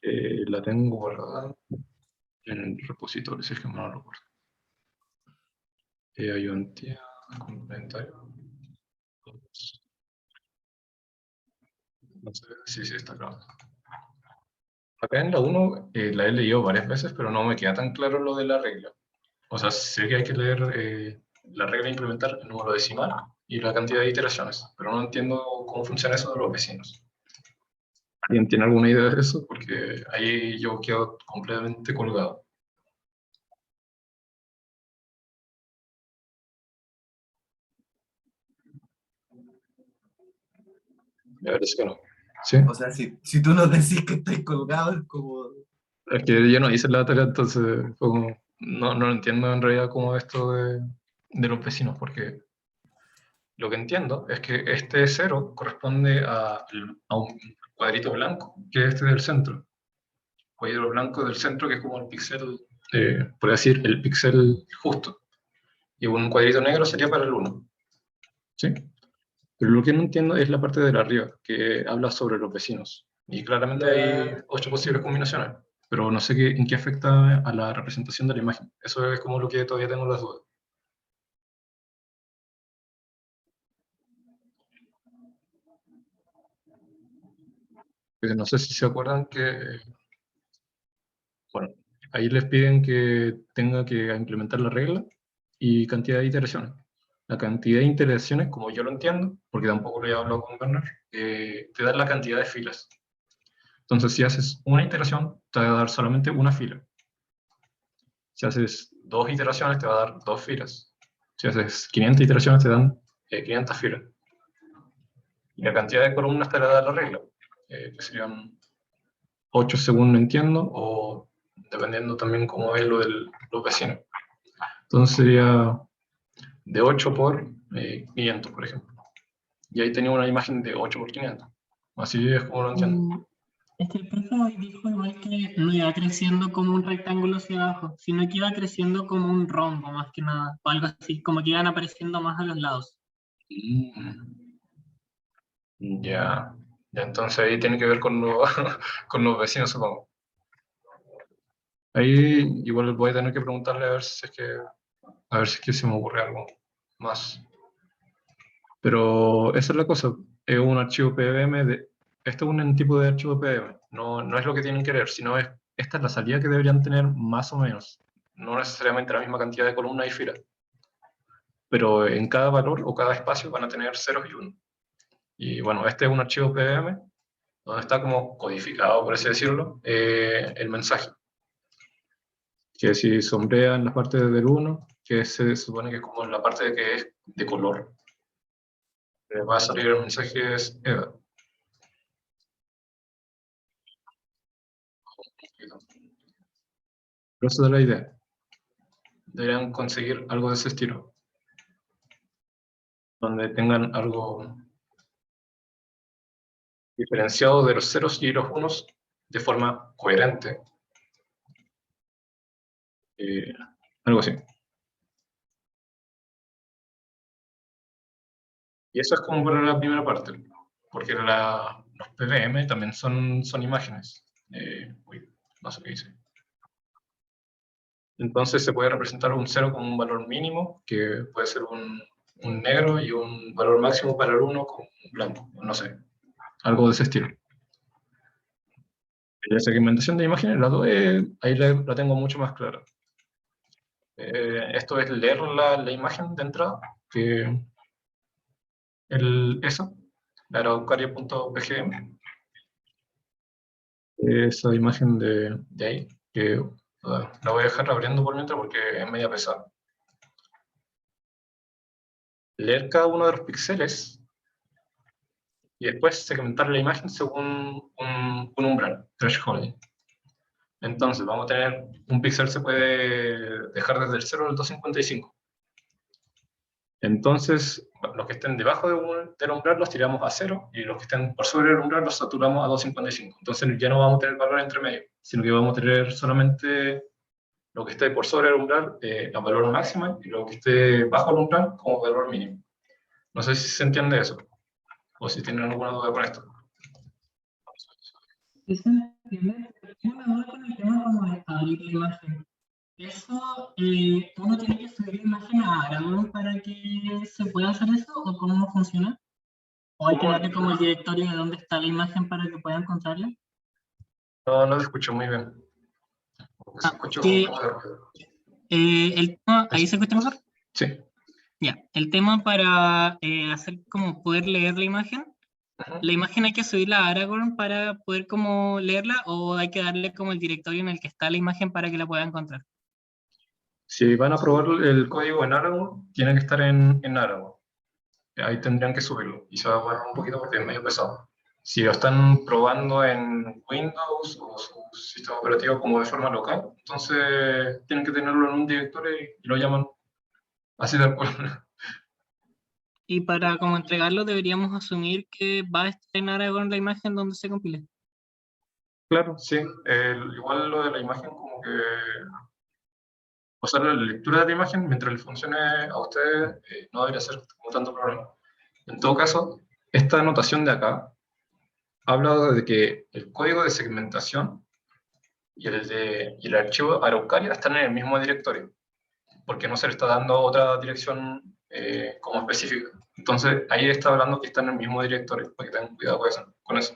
La tengo guardada en el repositorio, si es que no lo recuerdo. Ayudantía, complementario. No sé si está claro. Acá en la 1 la he leído varias veces, pero no me queda tan claro lo de la regla. O sea, sé que hay que leer la regla e implementar el número decimal y la cantidad de iteraciones, pero no entiendo cómo funciona eso de los vecinos. ¿Alguien tiene alguna idea de eso? Porque ahí yo quedo completamente colgado. Me parece que no. ¿Sí? O sea, si tú nos decís que estoy colgado, es como... Es que yo no hice la tarea, entonces no entiendo en realidad cómo esto de los vecinos, porque lo que entiendo es que este cero corresponde a un cuadrito blanco, que es este del centro. Cuadrito blanco del centro, que es como el píxel, por decir, el píxel justo. Y un cuadrito negro sería para el 1. ¿Sí? Pero lo que no entiendo es la parte de la arriba, que habla sobre los vecinos. Y claramente hay 8 posibles combinaciones, pero no sé en qué afecta a la representación de la imagen. Eso es como lo que todavía tengo las dudas. No sé si se acuerdan que, bueno, ahí les piden que tenga que implementar la regla y cantidad de iteraciones. La cantidad de iteraciones, como yo lo entiendo, porque tampoco lo he hablado con Werner, te da la cantidad de filas. Entonces, si haces una iteración, te va a dar solamente una fila. Si haces 2 iteraciones, te va a dar 2 filas. Si haces 500 iteraciones, te dan 500 filas. Y la cantidad de columnas te la da la regla, que serían 8 según entiendo, o dependiendo también cómo es lo de los vecinos. Entonces sería de 8 por 500, por ejemplo. Y ahí tenía una imagen de 8 por 500. Así es como lo entiendo. Es que el profe hoy dijo igual que no iba creciendo como un rectángulo hacia abajo, sino que iba creciendo como un rombo, más que nada, o algo así, como que iban apareciendo más a los lados. Ya, entonces ahí tiene que ver con, con los vecinos, supongo. Ahí igual voy a tener que preguntarle a ver si es que se me ocurre algo más. Pero esa es la cosa, es un archivo PBM, este es un tipo de archivo PBM, no es lo que tienen que leer, sino esta es la salida que deberían tener más o menos, no necesariamente la misma cantidad de columnas y filas, pero en cada valor o cada espacio van a tener ceros y unos. Y bueno, este es un archivo PBM, donde está como codificado, por así decirlo, el mensaje. Que si sombrea en la parte del 1, que se supone que es como en la parte que es de color, va a salir el mensaje es EVA. Pero esa es la idea. Deberían conseguir algo de ese estilo, donde tengan algo diferenciado de los ceros y los unos de forma coherente. Algo así. Y eso es como para la primera parte, porque los PVM también son imágenes. Uy, no sé qué dice. Entonces se puede representar un 0 como un valor mínimo, que puede ser un negro, y un valor máximo para el 1 como un blanco, no sé, algo de ese estilo. La segmentación de imágenes, ahí la tengo mucho más clara. Esto es leer la imagen de entrada, que esa, la araucaria.pgm, esa imagen de ahí, que la voy a dejar abriendo por mientras porque es media pesada. Leer cada uno de los píxeles y después segmentar la imagen según un umbral, threshold. Entonces, vamos a tener, un píxel se puede dejar desde el 0 al 255. Entonces, los que estén debajo del umbral los tiramos a 0, y los que estén por sobre el umbral los saturamos a 255. Entonces ya no vamos a tener valor entre medio, sino que vamos a tener solamente lo que esté por sobre el umbral a valor máximo, y lo que esté bajo el umbral como valor mínimo. No sé si se entiende eso, o si tienen alguna duda con esto. Eso entiende, pero tengo una duda con el tema como de abrir la imagen. Eso, ¿uno tiene que subir la imagen a Aragon para que se pueda hacer eso? ¿O cómo funciona? ¿O hay que darle como el directorio de dónde está la imagen para que pueda encontrarla? No, no te escucho muy bien. Porque se Ah, escucha un que poco de ruido. el tema, ¿ahí se escucha mejor? Sí. Ya, el tema para hacer como poder leer Ujú. la imagen hay que subirla a Aragorn para poder como leerla o hay que darle como el directorio en el que está la imagen para que la pueda encontrar. Si van a probar el código en Aragon, tiene que estar en Aragon. Ahí tendrían que subirlo. Y se va a poner un poquito porque es medio pesado. Si lo están probando en Windows o su sistema operativo como de forma local, entonces tienen que tenerlo en un directorio y lo llaman así tal cual. Y para como entregarlo deberíamos asumir que va a estar en Aragorn la imagen donde se compile. Claro, sí. Igual lo de la imagen como que... O sea, la lectura de la imagen, mientras le funcione a ustedes, no debería ser como tanto problema. En todo caso, esta anotación de acá habla de que el código de segmentación y el archivo Araucaria están en el mismo directorio, porque no se le está dando otra dirección como específica. Entonces, ahí está hablando que están en el mismo directorio, para que tengan cuidado con eso.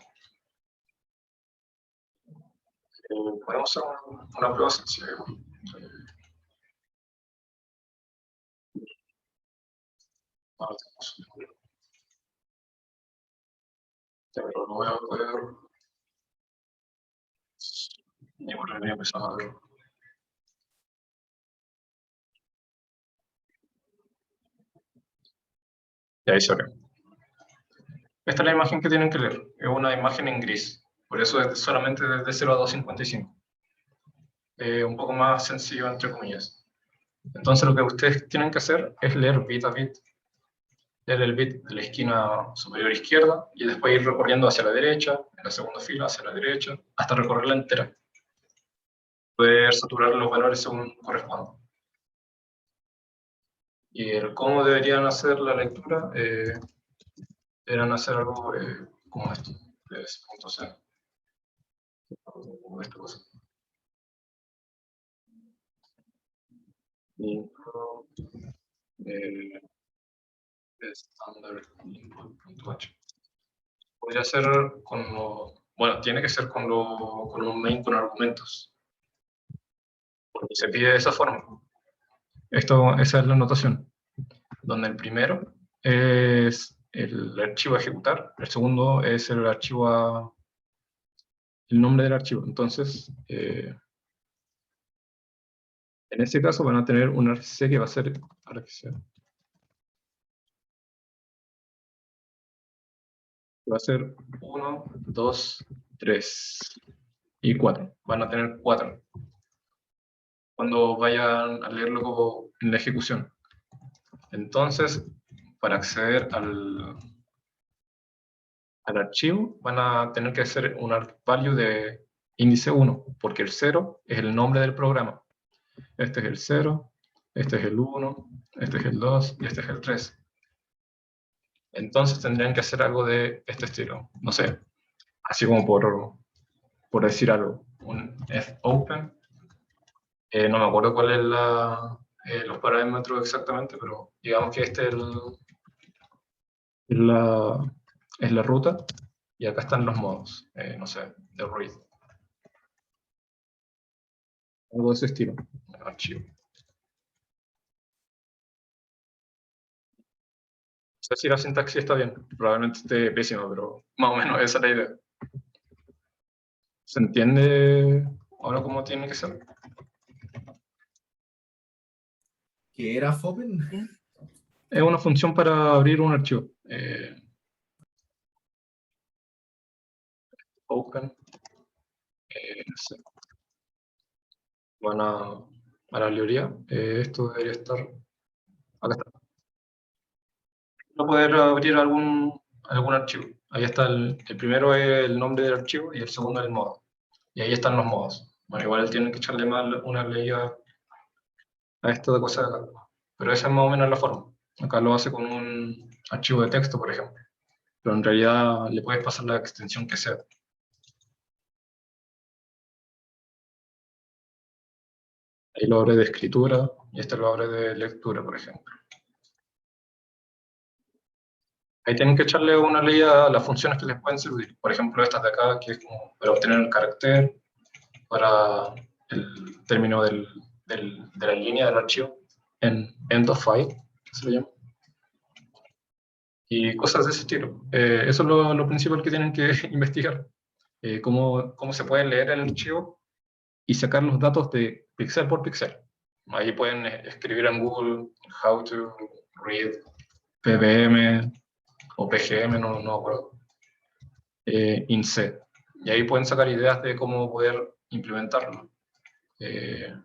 Podemos hacer una prueba sencilla. Ahora tenemos- ya, pero no voy a poder... Y bueno, voy a empezar a ver. Y ahí se abre. Esta es la imagen que tienen que leer. Es una imagen en gris. Por eso es solamente desde 0 a 255. Un poco más sencillo, entre comillas. Entonces lo que ustedes tienen que hacer es leer bit a bit. Leer el bit de la esquina superior izquierda y después ir recorriendo hacia la derecha, en la segunda fila hacia la derecha, hasta recorrerla entera. Poder saturar los valores según corresponda. Y el cómo deberían hacer la lectura, deberían hacer algo como esto, de ese punto C. Como esta cosa. Intro, standard input.h. Podría ser con lo, bueno, tiene que ser con un main con argumentos, porque se pide de esa forma. Esa es la notación, donde el primero es el archivo a ejecutar, el segundo es el archivo el nombre del archivo. Entonces, en este caso van a tener un RFC que va a ser RFC. Va a ser 1, 2, 3 y 4. Van a tener 4 cuando vayan a leerlo como en la ejecución. Entonces, para acceder al archivo, van a tener que hacer un value de índice 1, porque el 0 es el nombre del programa. Este es el 0, este es el 1, este es el 2 y este es el 3. Entonces tendrían que hacer algo de este estilo. No sé, así como por decir algo. Un fopen. No me acuerdo cuál es los parámetros exactamente, pero digamos que este es la ruta y acá están los modos, no sé, de read. Algo de ese estilo, archivo. No sé si la sintaxis está bien, probablemente esté pésima, pero más o menos esa es la idea. ¿Se entiende ahora cómo tiene que ser? ¿Qué era Fopen? Es una función para abrir un archivo. Open. No sé. Van a la librería. Esto debería estar. Acá está. No poder abrir algún archivo. Ahí está el primero es el nombre del archivo y el segundo es el modo. Y ahí están los modos. Bueno, igual tienen que echarle más una leída a esto de cosas de acá. Pero esa es más o menos la forma. Acá lo hace con un archivo de texto, por ejemplo. Pero en realidad le puedes pasar la extensión que sea. Ahí lo abre de escritura, y este lo abre de lectura, por ejemplo. Ahí tienen que echarle una ley a las funciones que les pueden servir. Por ejemplo, estas de acá, que es como para obtener el carácter, para el término de la línea del archivo, en end of file, que se le llama. Y cosas de ese estilo. Eso es lo principal que tienen que investigar. Cómo se puede leer el archivo y sacar los datos de píxel por píxel. Ahí pueden escribir en Google how to read PBM o PGM, no me acuerdo, in C. Y ahí pueden sacar ideas de cómo poder implementarlo.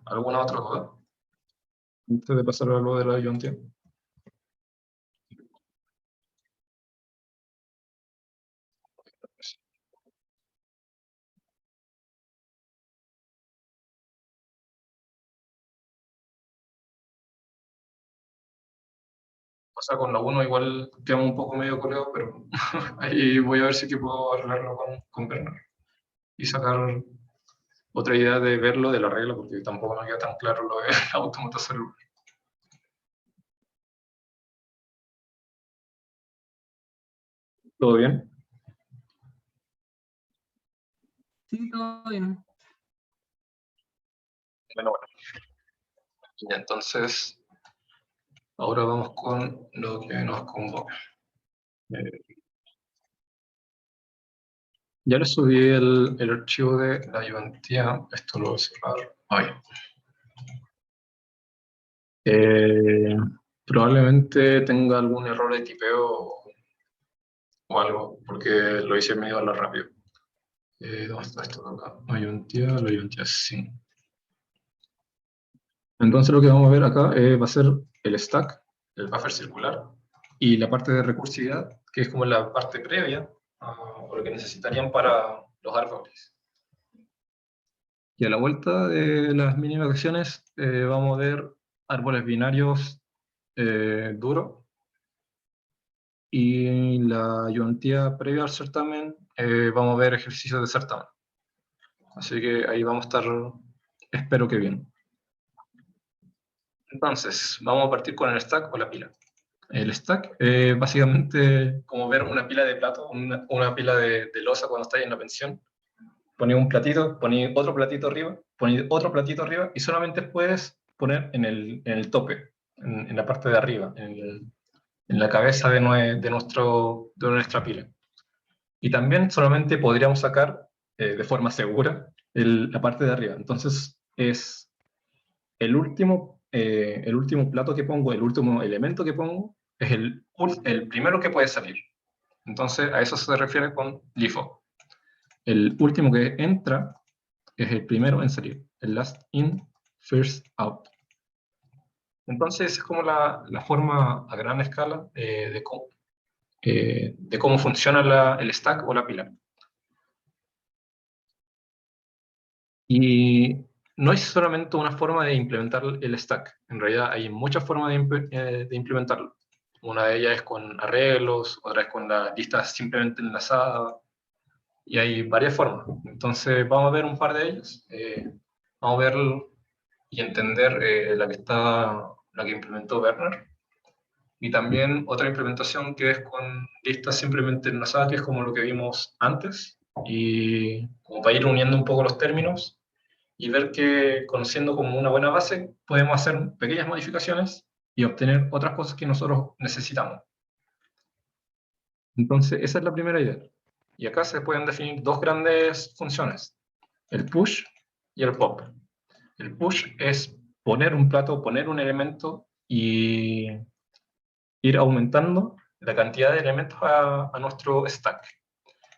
¿Alguna otra duda? Antes de pasar a lo de la Iontia. O sea, con la 1 igual quedamos un poco medio coleo, pero ahí voy a ver si que puedo arreglarlo con Bernard. Y sacar otra idea de verlo de la regla, porque tampoco me queda tan claro lo de automata celular. ¿Todo bien? Sí, todo bien. Bueno. Ya, entonces, ahora vamos con lo que nos convoca. Ya le subí el archivo de la ayudantía. Esto lo voy a cerrar. Ahí. Probablemente tenga algún error de tipeo o algo, porque lo hice medio a lo rápido. ¿Dónde está esto de acá? La ayudantía sí. Entonces lo que vamos a ver acá va a ser el stack, el buffer circular, y la parte de recursividad, que es como la parte previa, o lo que necesitarían para los árboles. Y a la vuelta de las mini vacaciones vamos a ver árboles binarios duros, y la ayudantía previa al certamen vamos a ver ejercicios de certamen. Así que ahí vamos a estar, espero que bien. Entonces, vamos a partir con el stack o la pila. El stack es básicamente como ver una pila de plato, una pila de loza cuando estáis en la pensión. Ponéis un platito, ponéis otro platito arriba, ponéis otro platito arriba, y solamente puedes poner en el tope, en la parte de arriba, en la cabeza de nuestra pila. Y también solamente podríamos sacar de forma segura la parte de arriba. Entonces es el último plato que pongo, el último elemento que pongo, es el primero que puede salir. Entonces a eso se refiere con LIFO. El último que entra es el primero en salir. El last in, first out. Entonces es como la forma a gran escala de cómo funciona el stack o la pila. Y no es solamente una forma de implementar el stack, en realidad hay muchas formas de implementarlo. Una de ellas es con arreglos, otra es con la lista simplemente enlazada, y hay varias formas. Entonces vamos a ver un par de ellas. Vamos a ver y entender la que implementó Werner, y también otra implementación que es con listas simplemente enlazadas, que es como lo que vimos antes, y como para ir uniendo un poco los términos y ver que, conociendo como una buena base, podemos hacer pequeñas modificaciones y obtener otras cosas que nosotros necesitamos. Entonces, esa es la primera idea. Y acá se pueden definir dos grandes funciones, el push y el pop. El push es poner un plato, poner un elemento y ir aumentando la cantidad de elementos a nuestro stack.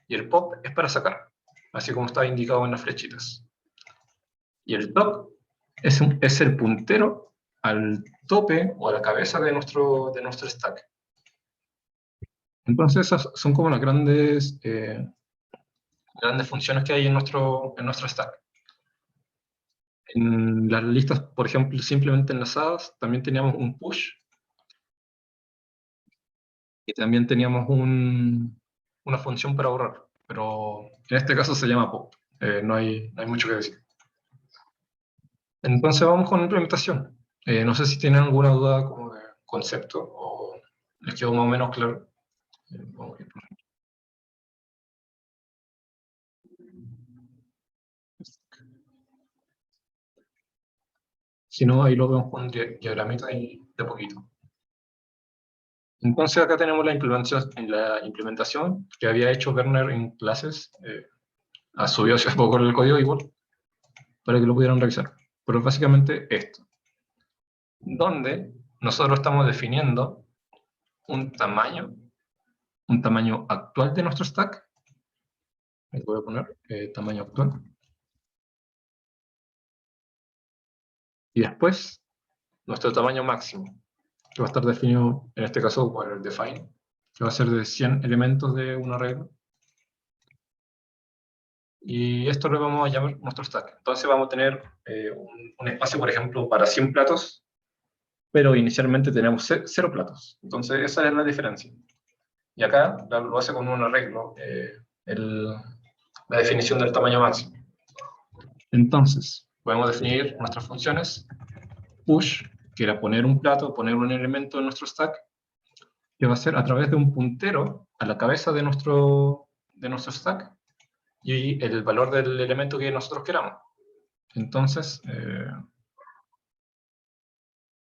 Y el pop es para sacar, así como está indicado en las flechitas. Y el top es el puntero al tope o a la cabeza de nuestro stack. Entonces esas son como las grandes funciones que hay en nuestro stack. En las listas, por ejemplo, simplemente enlazadas, también teníamos un push, y también teníamos una función para borrar, pero en este caso se llama pop. No hay mucho que decir. Entonces vamos con implementación. No sé si tienen alguna duda como de concepto o les quedó más o menos claro. Vamos a ir por aquí. Si no, ahí lo vemos con diagramita y de poquito. Entonces acá tenemos la implementación que había hecho Werner en clases. Ha subido hace poco el código igual, para que lo pudieran revisar. Pero básicamente esto, donde nosotros estamos definiendo un tamaño actual de nuestro stack. Ahí voy a poner tamaño actual. Y después, nuestro tamaño máximo, que va a estar definido, en este caso, por el define, que va a ser de 100 elementos de un arreglo. Y esto lo vamos a llamar nuestro stack. Entonces vamos a tener un espacio, por ejemplo, para 100 platos, pero inicialmente tenemos 0 platos. Entonces esa es la diferencia. Y acá lo hace con un arreglo, la definición del tamaño máximo. Entonces, podemos definir nuestras funciones. Push, que era poner un plato, poner un elemento en nuestro stack, que va a ser a través de un puntero a la cabeza de nuestro stack y el valor del elemento que nosotros queramos. Entonces,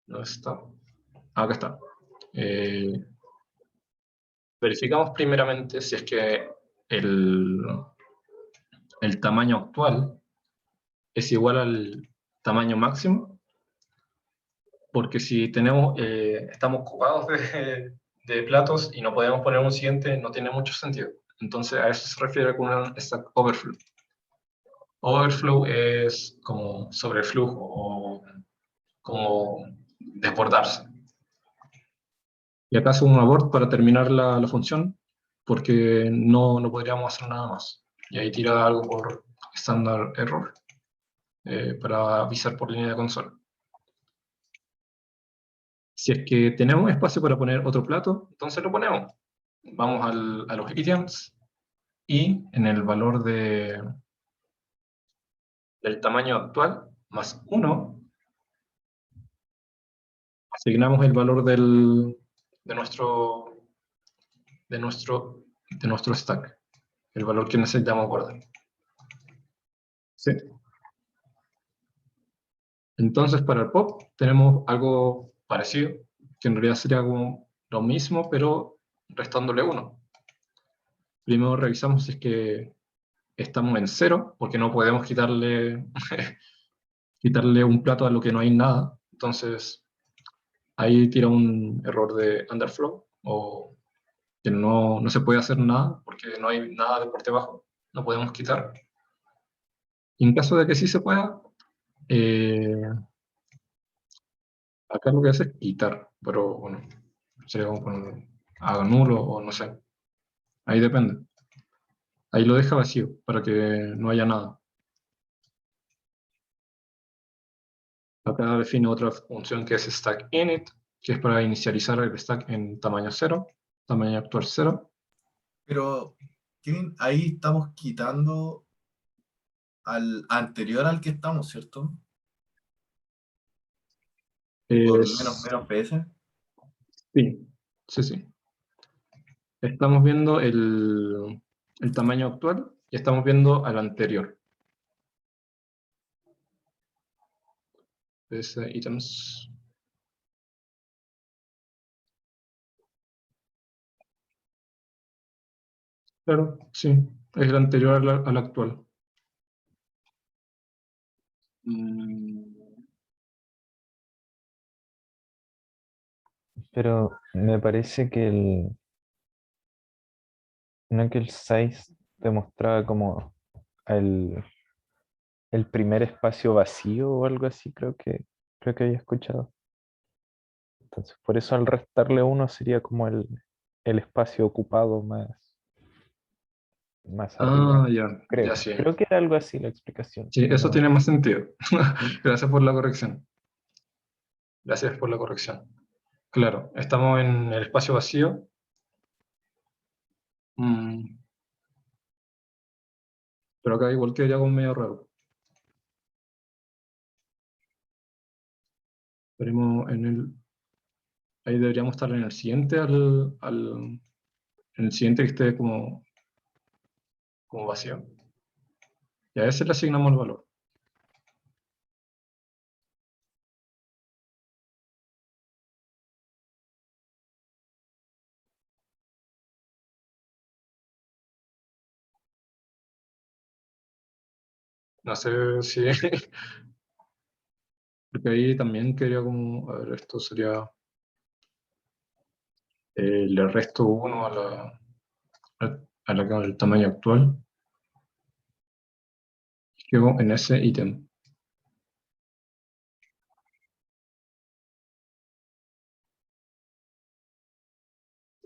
¿dónde está? Acá está. Verificamos primeramente si es que el tamaño actual es igual al tamaño máximo, porque si estamos ocupados de platos y no podemos poner un siguiente, no tiene mucho sentido. Entonces a eso se refiere con un stack overflow. Overflow es como sobreflujo o como desbordarse. Y acá hace un abort para terminar la función, porque no podríamos hacer nada más. Y ahí tira algo por standard error, para avisar por línea de consola. Si es que tenemos espacio para poner otro plato, entonces lo ponemos. Vamos a los items y en el valor del tamaño actual, más 1, asignamos el valor de nuestro stack, el valor que necesitamos guardar. ¿Sí? Entonces, para el pop tenemos algo parecido, que en realidad sería como lo mismo, pero restándole 1. Primero revisamos si es que estamos en 0, porque no podemos quitarle un plato a lo que no hay nada. Entonces, ahí tira un error de underflow, o que no se puede hacer nada, porque no hay nada de por debajo, no podemos quitar. Y en caso de que sí se pueda, acá lo que hace es quitar, pero bueno, sería como poner haga nulo o no sé. Ahí depende. Ahí lo deja vacío para que no haya nada. Acá define otra función que es stack init, que es para inicializar el stack en tamaño 0, tamaño actual 0. Pero Kevin, ahí estamos quitando al anterior al que estamos, ¿cierto? Por menos PS. Sí, sí, sí. Estamos viendo el tamaño actual y estamos viendo al anterior. Items. Claro, sí, es el anterior al actual. Pero me parece que no que el 6 demostraba como el primer espacio vacío o algo así, creo que había escuchado. Entonces, por eso al restarle 1 sería como el espacio ocupado más arriba. Ya, Creo, ya sí. creo que era algo así la explicación. Sí, eso No, tiene más sentido. Gracias por la corrección. Gracias por la corrección. Claro, estamos en el espacio vacío. Pero acá igual quedaría algo medio raro. Veremos en el... Ahí deberíamos estar en el siguiente, en el siguiente que esté como vacío. Y a ese le asignamos el valor. No sé si... Porque ahí también quería como... A ver, esto sería... le resto 1 al tamaño actual. Quedo en ese ítem.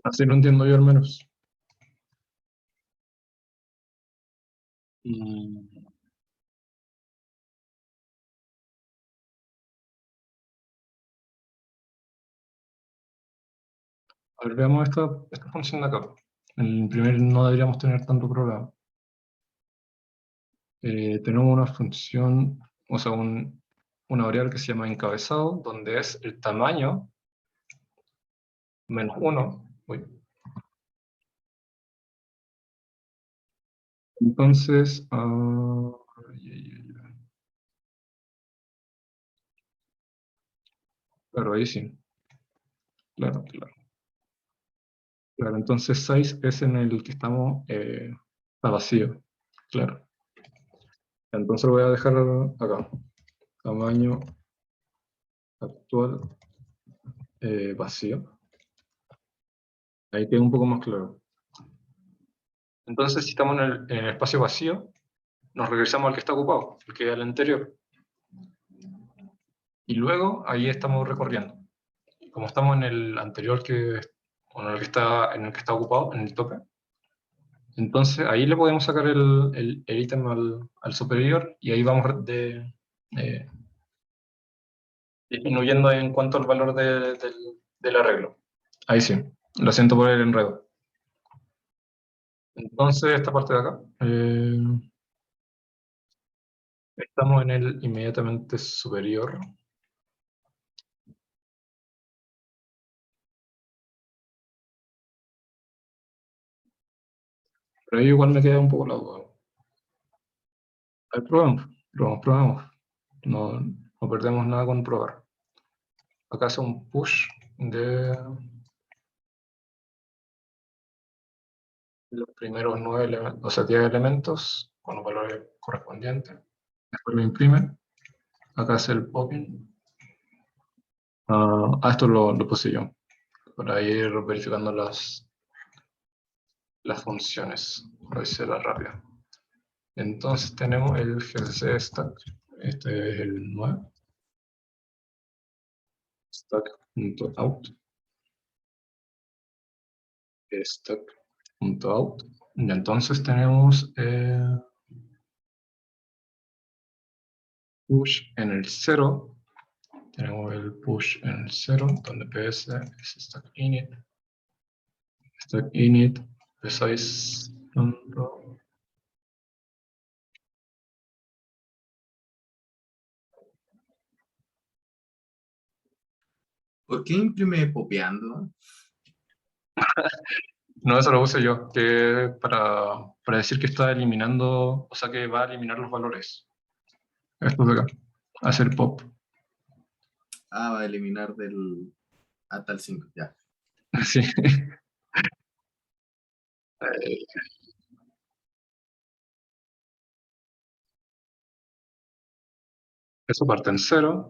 Así lo entiendo yo al menos. A ver, veamos esta función de acá. En el primer no deberíamos tener tanto problema. Tenemos una función, o sea, una variable que se llama encabezado, donde es el tamaño menos 1. Uy. Entonces, claro, ahí sí. Claro, claro. Claro, entonces 6 es en el que estamos, está vacío. Claro. Entonces lo voy a dejar acá. Tamaño actual vacío. Ahí queda un poco más claro. Entonces, si estamos en el espacio vacío, nos regresamos al que está ocupado, el que es el anterior. Y luego, ahí estamos recorriendo. Como estamos en el anterior o en el que está ocupado, en el tope, entonces ahí le podemos sacar el ítem al superior y ahí vamos disminuyendo en cuanto al valor del arreglo. Ahí sí, lo siento por el enredo. Entonces, esta parte de acá, estamos en el inmediatamente superior. Pero ahí igual me queda un poco la duda. A ver, probamos. No perdemos nada con probar. Acá hace un push de los primeros 9 elementos, o sea, 10 elementos con los valores correspondientes. Después lo imprime. Acá hace el popping. Esto lo puse yo, para ir verificando las funciones, para ver si era rápido. Entonces tenemos el GCC stack. Este es el 9. Stack.out. Stack.out. Y entonces tenemos push en el 0. Tenemos el push en el 0, donde ps es stack init. Stack init, p6. ¿Por qué imprime popeando? No, eso lo puse yo, que para decir que está eliminando, o sea que va a eliminar los valores. Esto de acá, hacer pop. Va a eliminar hasta el 5, ya. Sí. Eso parte en 0.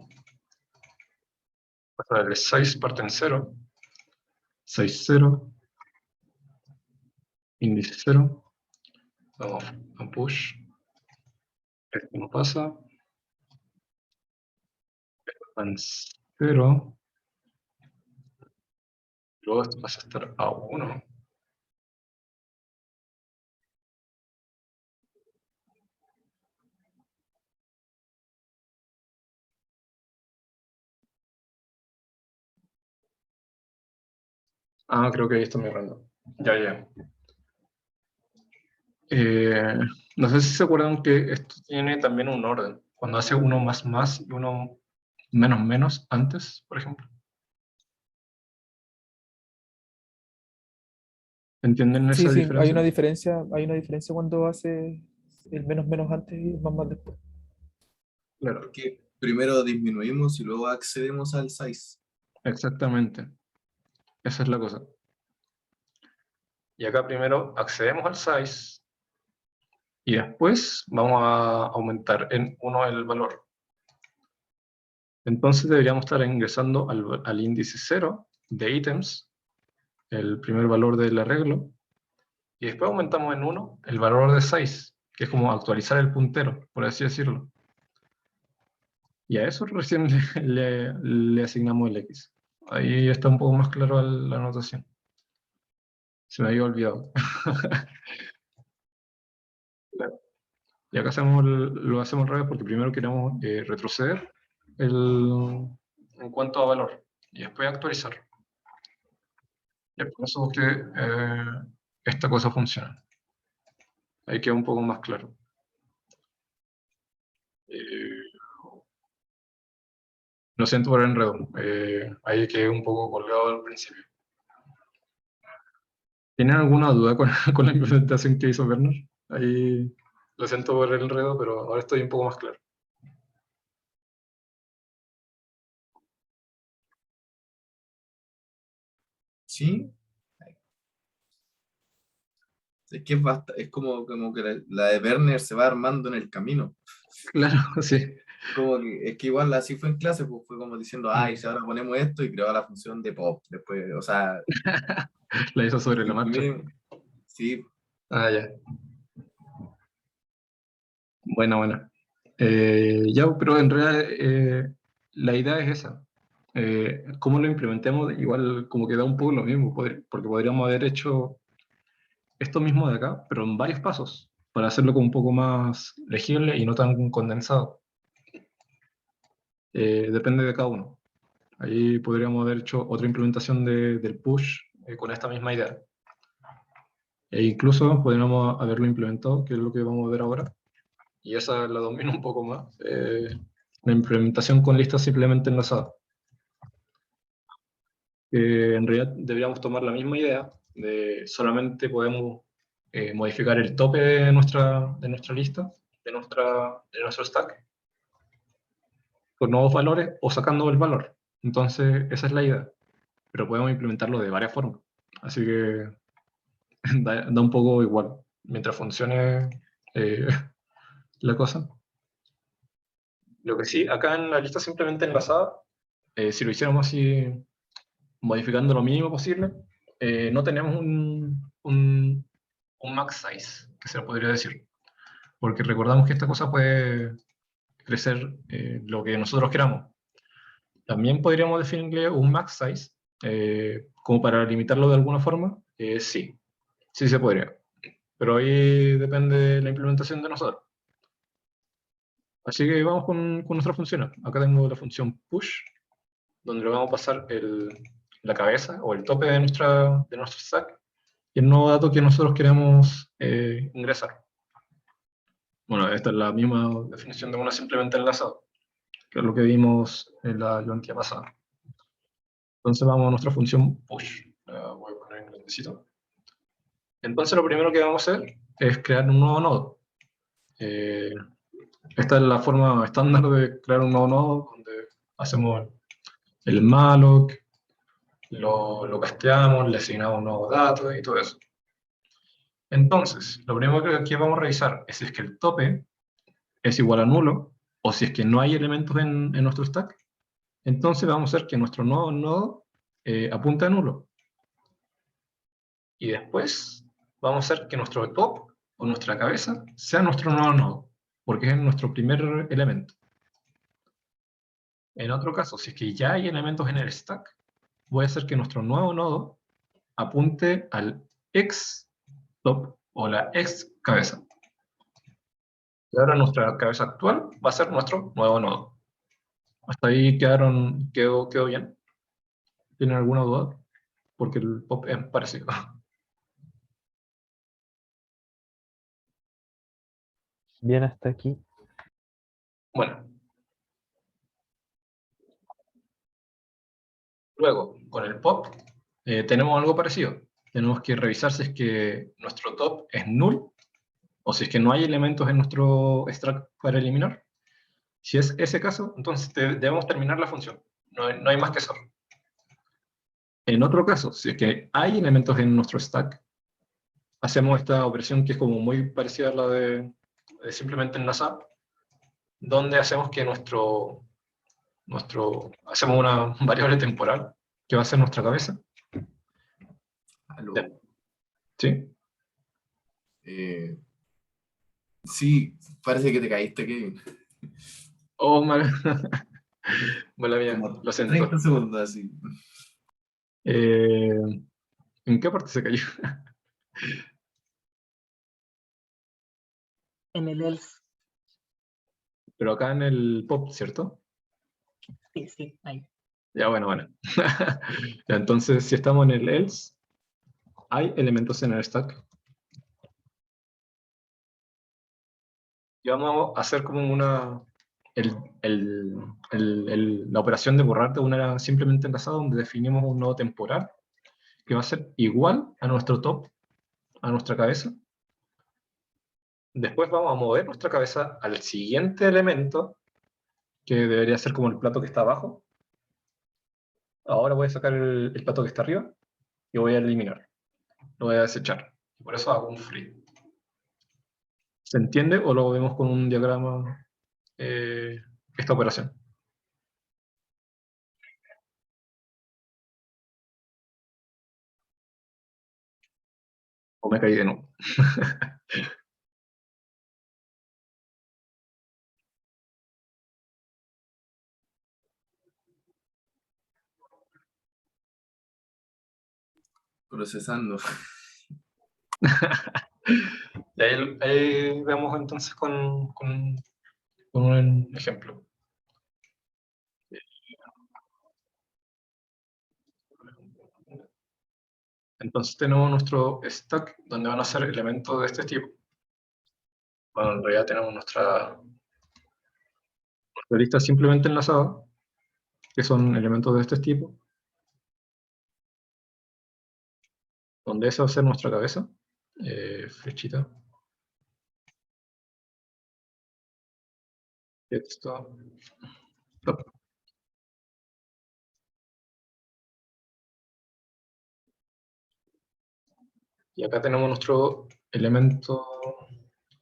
O sea, el 6 parte en 0. 6, 0. Índice 0. Vamos a push. Esto no pasa. Esto en 0. Luego esto pasa a estar a 1. Creo que ahí está mi rango. Ya. No sé si se acuerdan que esto tiene también un orden. Cuando hace uno más y uno menos menos antes, por ejemplo. ¿Entienden Sí, esa sí, diferencia? hay una diferencia cuando hace el menos menos antes y el más más después. Claro, Porque primero disminuimos y luego accedemos al size. exactamente. Esa es la cosa. Y acá primero accedemos al size y después vamos a aumentar en 1 el valor. Entonces deberíamos estar ingresando al índice 0 de ítems, el primer valor del arreglo, y después aumentamos en 1 el valor de size, que es como actualizar el puntero, por así decirlo. Y a eso recién le asignamos el X. Ahí está un poco más claro la anotación. Se me había olvidado. Claro. Y acá lo hacemos al revés porque primero queremos retroceder en cuanto a valor y después actualizar. Y es por eso que esta cosa funciona. Ahí queda un poco más claro. Lo siento por el enredo. Ahí quedé un poco colgado al principio. ¿Tienen alguna duda con, con la implementación que hizo Werner? Ahí lo siento por el enredo, pero ahora estoy un poco más claro. ¿Sí? Es que es como que la de Werner se va armando en el camino. Claro, sí. Como que, es que igual así fue en clase, pues fue como diciendo, ay, si ahora ponemos esto y creó la función de pop. Después, o sea, La hizo sobre la marcha. imprimir, sí, Ah, ya. Bueno, bueno. Ya, pero en realidad la idea es esa. Cómo lo implementemos, igual como que da un poco lo mismo, porque podríamos haber hecho esto mismo de acá, pero en varios pasos, para hacerlo como un poco más legible y no tan condensado. Depende de cada uno. Ahí podríamos haber hecho otra implementación del push con esta misma idea. E incluso podríamos haberlo implementado, que es lo que vamos a ver ahora, y esa la domino un poco más, la implementación con listas simplemente enlazadas. En realidad deberíamos tomar la misma idea, de solamente podemos modificar el tope de nuestra lista, de nuestro stack, con nuevos valores o sacando el valor. Entonces, esa es la idea, pero podemos implementarlo de varias formas. Así que da un poco igual, mientras funcione eh, la cosa. Lo que sí, acá en la lista simplemente enlazada, si lo hiciéramos así, modificando lo mínimo posible, no tenemos un max size, que se lo podría decir. Porque recordamos que esta cosa puede crecer lo que nosotros queramos. También podríamos definirle un max size, como para limitarlo de alguna forma. Sí, sí se podría. Pero ahí depende de la implementación de nosotros. Así que vamos con nuestra función. Acá tengo la función push, donde le vamos a pasar la cabeza o el tope de nuestro stack y el nuevo dato que nosotros queremos ingresar. Bueno, esta es la misma definición de una simplemente enlazado, que es lo que vimos en la ayudantía pasada. Entonces vamos a nuestra función push. La voy a poner en grandecito. Entonces lo primero que vamos a hacer es crear un nuevo nodo. Esta es la forma estándar de crear un nuevo nodo, donde hacemos el malloc, lo casteamos, le asignamos nuevos datos y todo eso. Entonces, lo primero que aquí vamos a revisar es si es que el tope es igual a nulo, o si es que no hay elementos en nuestro stack. Entonces vamos a hacer que nuestro nuevo nodo apunte a nulo. Y después vamos a hacer que nuestro top o nuestra cabeza sea nuestro nuevo nodo, porque es nuestro primer elemento. En otro caso, si es que ya hay elementos en el stack, voy a hacer que nuestro nuevo nodo apunte al ex top o la ex cabeza. Y ahora nuestra cabeza actual va a ser nuestro nuevo nodo. Hasta ahí quedó bien. ¿Tienen alguna duda? Porque el pop es parecido. Bien hasta aquí. Bueno, Luego, con el pop, tenemos algo parecido. Tenemos que revisar si es que nuestro top es null, o si es que no hay elementos en nuestro extract para eliminar. Si es ese caso, entonces debemos terminar la función. No hay más que hacer. En otro caso, si es que hay elementos en nuestro stack, hacemos esta operación que es como muy parecida a la de simplemente enlazar, donde hacemos que hacemos una variable temporal, que va a ser nuestra cabeza. Aló. ¿Sí? Sí, parece que te caíste, Kevin. Oh, mala, mala mía, Como lo siento. 30 segundos así. ¿En qué parte se cayó? En el else. Pero acá en el pop, ¿cierto? Sí, sí, ahí. Ya, bueno. Ya, entonces, si estamos en el else, hay elementos en el stack. Y vamos a hacer como la operación de borrar de una simplemente enlazada, donde definimos un nodo temporal que va a ser igual a nuestro top, a nuestra cabeza. Después vamos a mover nuestra cabeza al siguiente elemento, que debería ser como el plato que está abajo. Ahora voy a sacar el plato que está arriba y voy a eliminar. Lo voy a desechar. Y por eso hago un free. ¿Se entiende o lo vemos con un diagrama esta operación? O me caí de nuevo. Procesando. Y ahí vemos entonces con un ejemplo. Entonces tenemos nuestro stack donde van a ser elementos de este tipo. Bueno, en realidad tenemos nuestra lista simplemente enlazada, que son elementos de este tipo, donde esa va a ser nuestra cabeza. Flechita. Texto. Top. Y acá tenemos nuestro elemento,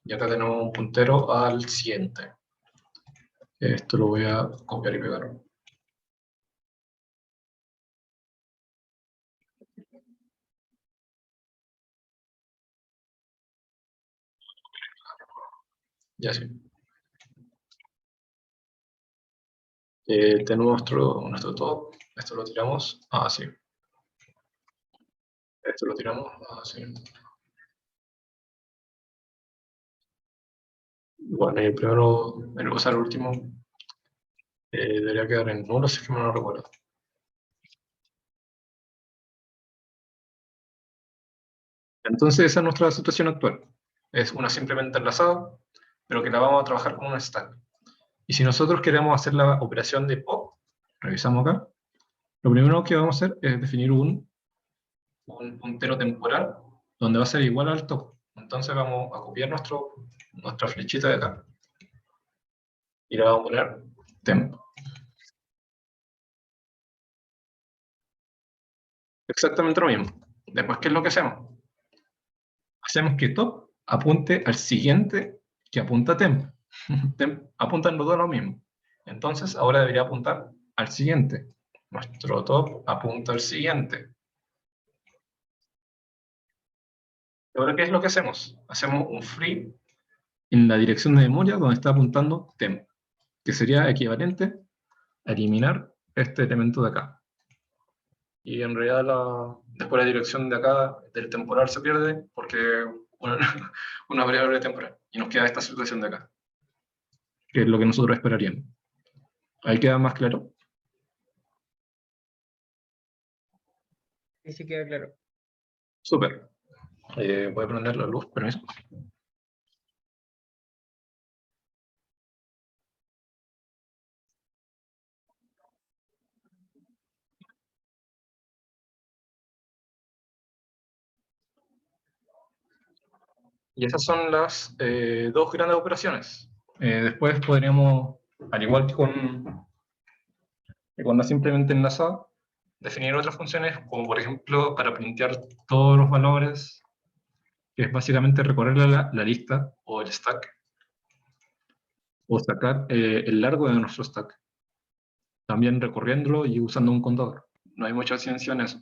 y acá tenemos un puntero al siguiente. Esto lo voy a copiar y pegar. Ya sí. Tenemos nuestro top. Esto lo tiramos. Ah, sí. Esto lo tiramos. Ah, sí. Bueno, y el primero, el último, debería quedar en nulo, si es que me lo recuerdo. Entonces esa es nuestra situación actual. Es una simplemente enlazada, pero que la vamos a trabajar con un stack. Y si nosotros queremos hacer la operación de pop, revisamos acá, lo primero que vamos a hacer es definir un puntero temporal donde va a ser igual al top. Entonces vamos a copiar nuestra flechita de acá y le vamos a poner temp. Exactamente lo mismo. Después, ¿qué es lo que hacemos? Hacemos que top apunte al siguiente que apunta temp. Temp apuntan los dos a lo mismo. Entonces, ahora debería apuntar al siguiente. Nuestro top apunta al siguiente. Ahora, ¿qué es lo que hacemos? Hacemos un free en la dirección de memoria donde está apuntando temp, que sería equivalente a eliminar este elemento de acá. Y en realidad después la dirección de acá del temporal se pierde porque una, una variable temporal. Y nos queda esta situación de acá, que es lo que nosotros esperaríamos. Ahí queda más claro. Sí, sí queda claro. Súper. Voy a prender la luz, permiso. Y esas son las dos grandes operaciones. Después podríamos, al igual que con la simplemente enlazada, definir otras funciones, como por ejemplo para printear todos los valores, que es básicamente recorrer la lista o el stack, o sacar el largo de nuestro stack, también recorriéndolo y usando un contador. No hay mucha ciencia en eso.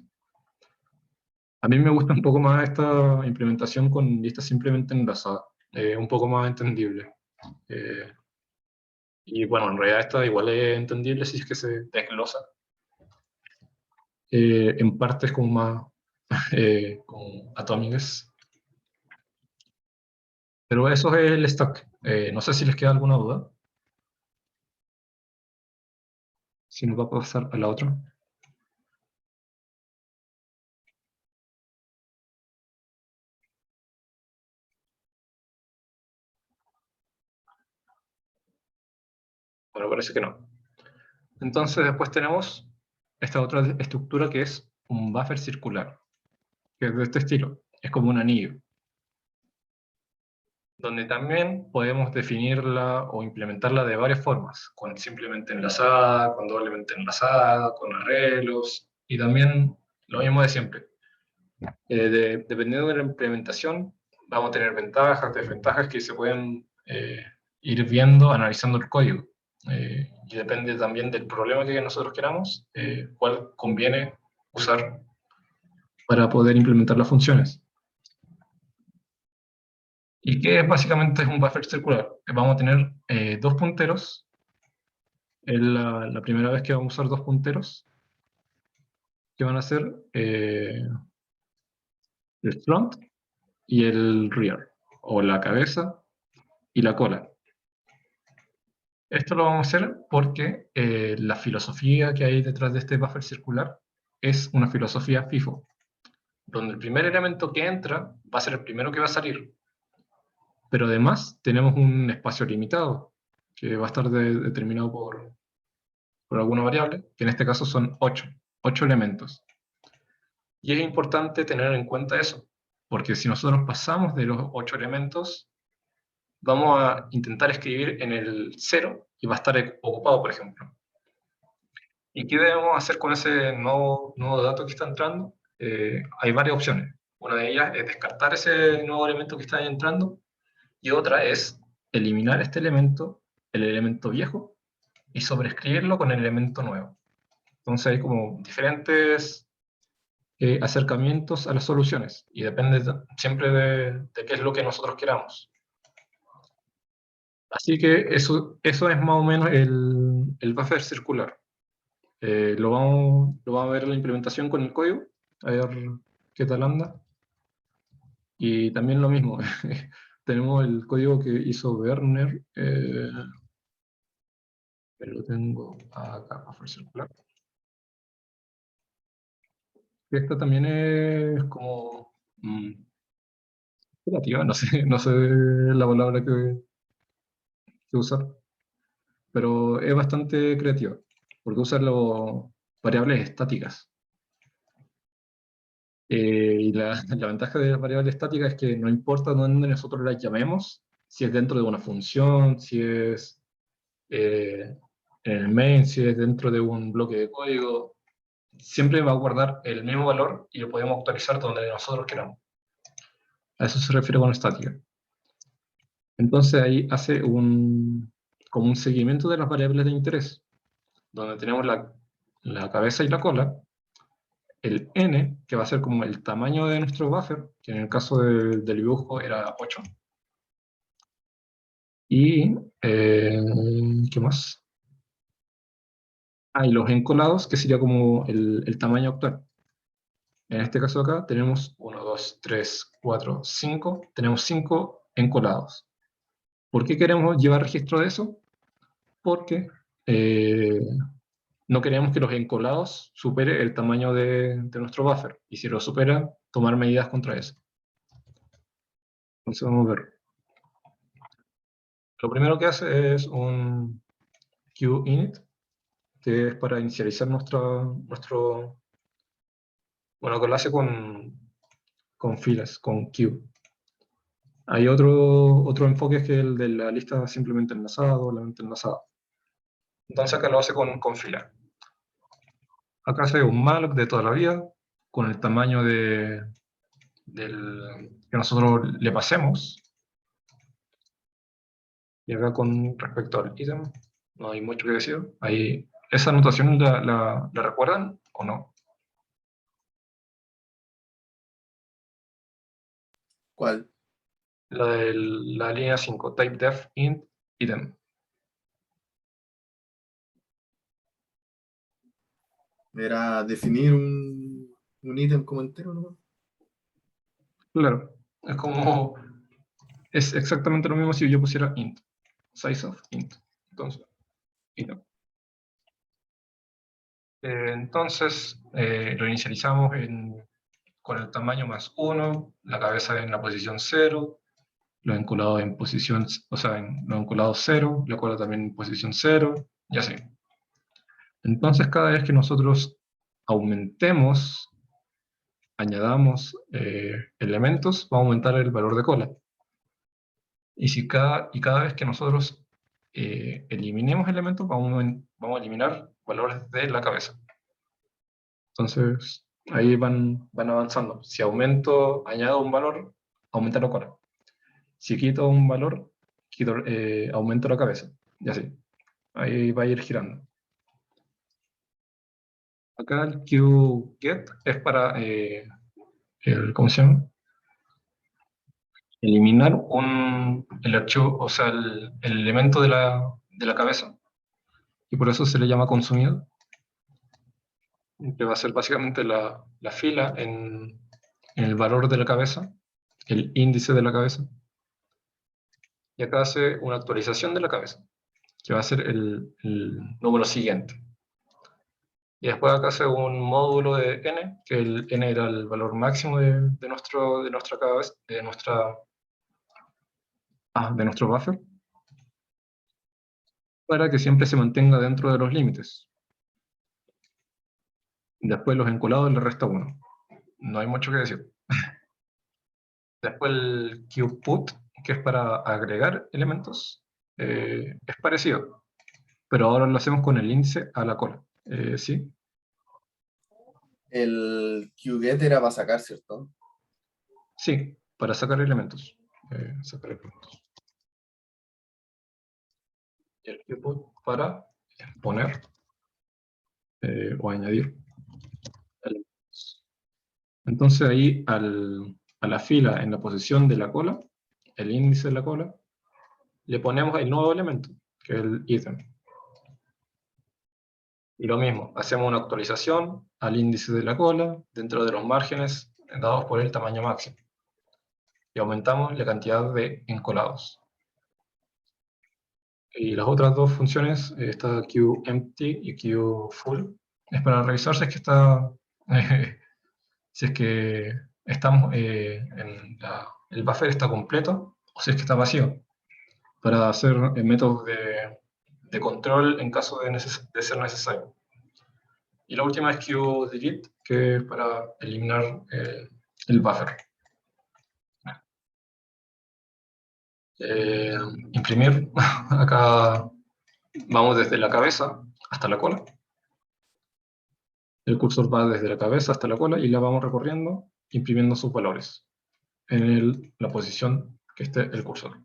A mí me gusta un poco más esta implementación con lista simplemente enlazada, un poco más entendible. Y bueno, en realidad esta igual es entendible si es que se desglosa en partes como más como atómicas. Pero eso es el stack. No sé si les queda alguna duda. Si nos va a pasar a la otra. Bueno, parece que no. Entonces después tenemos esta otra estructura que es un buffer circular, que es de este estilo. Es como un anillo, donde también podemos definirla o implementarla de varias formas, con simplemente enlazada, con doblemente enlazada, con arreglos, y también lo mismo de siempre. Dependiendo de la implementación, vamos a tener ventajas, desventajas que se pueden ir viendo, analizando el código. Y depende también del problema que nosotros queramos, cuál conviene usar para poder implementar las funciones. ¿Y qué básicamente es un buffer circular? Vamos a tener dos punteros. Es la primera vez que vamos a usar dos punteros, que van a ser el front y el rear, o la cabeza y la cola. Esto lo vamos a hacer porque la filosofía que hay detrás de este buffer circular es una filosofía FIFO, donde el primer elemento que entra va a ser el primero que va a salir. Pero además tenemos un espacio limitado, que va a estar determinado por alguna variable, que en este caso son 8 elementos. Y es importante tener en cuenta eso, porque si nosotros pasamos de los 8 elementos, vamos a intentar escribir en el 0 y va a estar ocupado, por ejemplo. ¿Y qué debemos hacer con ese nuevo dato que está entrando? Hay varias opciones. Una de ellas es descartar ese nuevo elemento que está entrando, y otra es eliminar este elemento, el elemento viejo, y sobreescribirlo con el elemento nuevo. Entonces hay como diferentes acercamientos a las soluciones, y depende siempre de qué es lo que nosotros queramos. Así que eso es más o menos el buffer circular. Lo vamos a ver en la implementación con el código, a ver qué tal anda. Y también lo mismo, tenemos el código que hizo Werner, lo tengo acá, buffer circular. Esta también es como creativa, no sé la palabra que usar, pero es bastante creativa, porque usa variables estáticas. Y la ventaja de las variables estáticas es que no importa dónde nosotros las llamemos, si es dentro de una función, si es en el main, si es dentro de un bloque de código, siempre va a guardar el mismo valor y lo podemos actualizar donde nosotros queramos. A eso se refiere con estática. Entonces ahí hace como un seguimiento de las variables de interés, donde tenemos la cabeza y la cola, el n, que va a ser como el tamaño de nuestro buffer, que en el caso del dibujo era 8. Y, ¿qué más? Y los encolados, que sería como el tamaño actual. En este caso acá tenemos 1, 2, 3, 4, 5. Tenemos 5 encolados. ¿Por qué queremos llevar registro de eso? Porque no queremos que los encolados supere el tamaño de nuestro buffer. Y si lo supera, tomar medidas contra eso. Entonces vamos a ver. Lo primero que hace es un QInit, que es para inicializar bueno, que lo hace con filas, con Q. Hay otro enfoque que es el de la lista simplemente enlazada, doblemente enlazada. Entonces acá lo hace con fila. Acá hace un malloc de toda la vida, con el tamaño que nosotros le pasemos. Y acá con respecto al ítem, no hay mucho que decir. Ahí, ¿esa anotación la recuerdan o no? ¿Cuál? La de la línea 5, typedef int item. Era definir un ítem como entero, ¿no? Claro, es exactamente lo mismo si yo pusiera int, size of int. Entonces, item. Entonces, lo inicializamos con el tamaño más 1, la cabeza en la posición 0, los enculados en posición, o sea, en los enculados 0, la cola también en posición 0, y así. Entonces, cada vez que nosotros aumentemos, añadamos elementos, va a aumentar el valor de cola. Y cada vez que nosotros eliminemos elementos, vamos a eliminar valores de la cabeza. Entonces, ahí van avanzando. Si añado un valor, aumenta la cola. Si quito un valor, aumento la cabeza. Y así. Ahí va a ir girando. Acá el QGet es para, ¿cómo se llama? Eliminar el archivo, o sea, el elemento de la cabeza. Y por eso se le llama consumido. Que va a ser básicamente la fila en el valor de la cabeza, el índice de la cabeza. Y acá hace una actualización de la cabeza, que va a ser el número siguiente. Y después acá hace un módulo de n, que el n era el valor máximo de nuestra cabeza, de nuestro buffer, para que siempre se mantenga dentro de los límites. Después los encolados le resta 1. No hay mucho que decir. Después el qput, que es para agregar elementos, es parecido, pero ahora lo hacemos con el índice a la cola. ¿Sí? El QGet era para sacar, ¿cierto? Sí, para sacar elementos. Sacar elementos. Y el qput para poner o añadir elementos. Entonces ahí a la fila en la posición de la cola, el índice de la cola, le ponemos el nuevo elemento, que es el ítem. Y lo mismo, hacemos una actualización al índice de la cola dentro de los márgenes dados por el tamaño máximo. Y aumentamos la cantidad de encolados. Y las otras dos funciones, está QEmpty y QFull, es para revisar si es que está, si es que estamos, el buffer está completo o si es que está vacío, para hacer métodos de control en caso de ser necesario. Y la última es QDelete, que es para eliminar el buffer. Imprimir, acá vamos desde la cabeza hasta la cola. El cursor va desde la cabeza hasta la cola y la vamos recorriendo, imprimiendo sus valores en la posición que esté el cursor.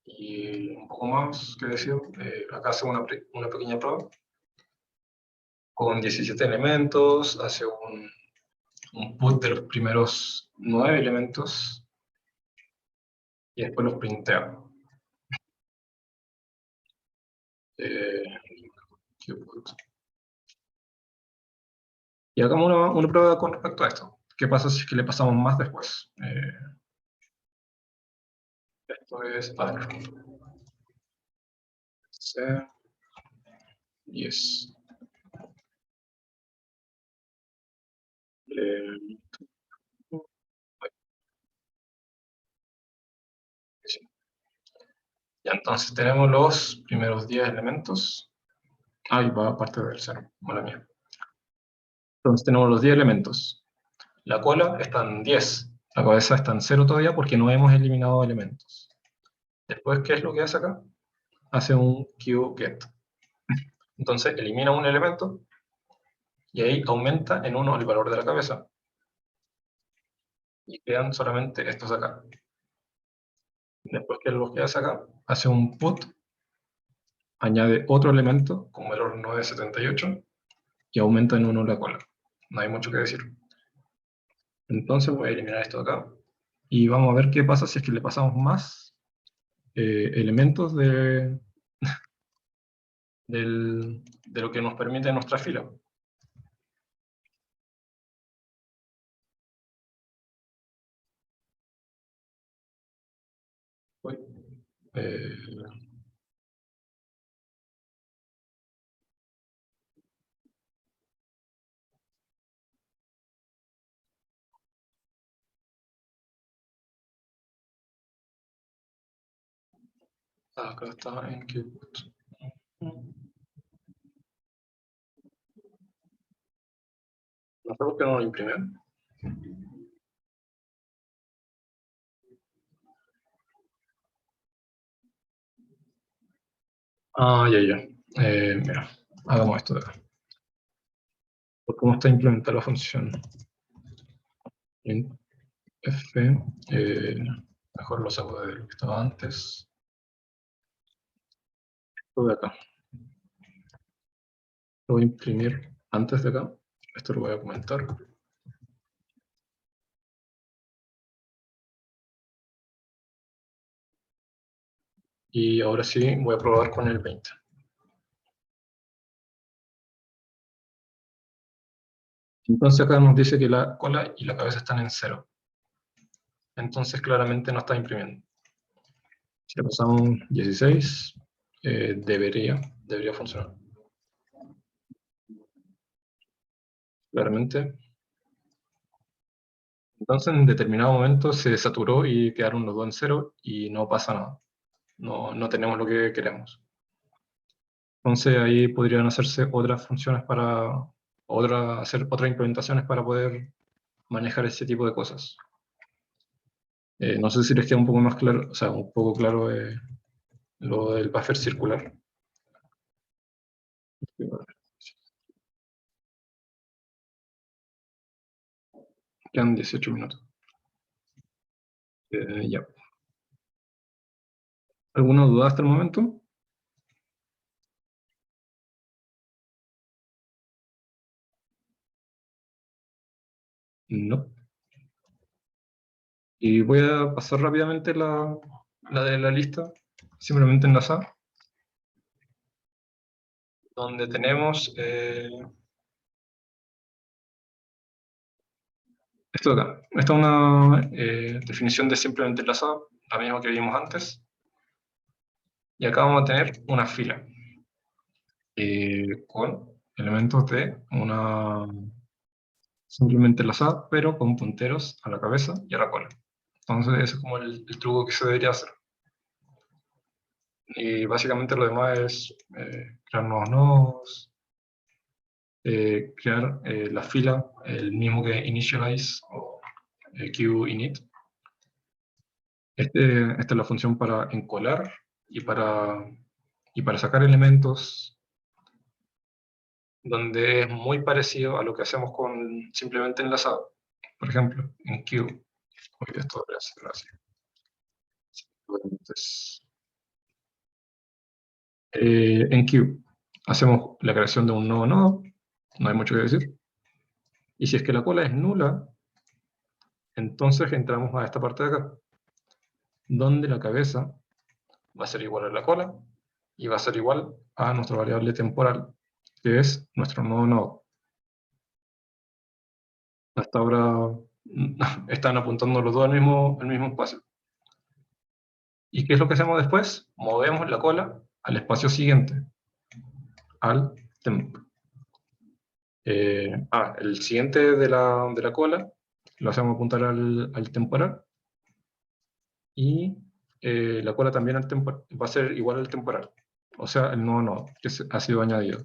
Y un poco más que decir, acá hace una pequeña prueba con 17 elementos, hace un put de los primeros 9 elementos y después los printea. Y hagamos una prueba con respecto a esto. ¿Qué pasa si es que le pasamos más después? Esto es padre. C, 10. Ya, entonces tenemos los primeros 10 elementos. Ahí va aparte del 0, mala mía. Entonces tenemos los 10 elementos. La cola están 10. La cabeza está en 0 todavía porque no hemos eliminado elementos. Después, ¿qué es lo que hace acá? Hace un queue_get. Entonces elimina un elemento y ahí aumenta en 1 el valor de la cabeza. Y quedan solamente estos de acá. Después, ¿qué es lo que hace acá? Hace un put, añade otro elemento como error 978 y aumenta en 1 la cola. No hay mucho que decir. Entonces voy a eliminar esto de acá y vamos a ver qué pasa si es que le pasamos más elementos de lo que nos permite nuestra fila. Uy, acá está en queue_put. No sé por qué no lo imprimí. Ah, ya. Mira, hagamos esto de acá. Por cómo está implementada la función. Int f, mejor lo saco de lo que estaba antes. Esto de acá. Lo voy a imprimir antes de acá. Esto lo voy a comentar. Y ahora sí voy a probar con el 20. Entonces acá nos dice que la cola y la cabeza están en 0. Entonces claramente no está imprimiendo. Si le pasamos 16, debería funcionar. Claramente. Entonces en determinado momento se saturó y quedaron los dos en 0 y no pasa nada. No tenemos lo que queremos. Entonces ahí podrían hacerse otras funciones hacer otras implementaciones para poder manejar ese tipo de cosas. No sé si les queda un poco más claro, o sea, un poco claro lo del buffer circular. Quedan 18 minutos. Ya. ¿Alguna duda hasta el momento? No. Y voy a pasar rápidamente la de la lista, simplemente enlazar, donde tenemos esto de acá. Esta es una definición de simplemente enlazado, la misma que vimos antes. Y acá vamos a tener una fila con elementos de una simplemente enlazada, pero con punteros a la cabeza y a la cola. Entonces ese es como el truco que se debería hacer. Y básicamente lo demás es crear nuevos nodos, crear la fila, el mismo que initialize o queueInit. Esta es la función para encolar y para sacar elementos, donde es muy parecido a lo que hacemos con simplemente enlazado. Por ejemplo, en queue. Esto debería ser así. Entonces, en queue hacemos la creación de un nuevo nodo, no hay mucho que decir. Y si es que la cola es nula, entonces entramos a esta parte de acá, donde la cabeza va a ser igual a la cola y va a ser igual a nuestra variable temporal, que es nuestro nuevo nodo. Hasta ahora están apuntando los dos al mismo espacio. ¿Y qué es lo que hacemos después? Movemos la cola al espacio siguiente, al temp. El siguiente de la cola lo hacemos apuntar al temporal, y la cola también va a ser igual al temporal, o sea, el nuevo nodo que ha sido añadido.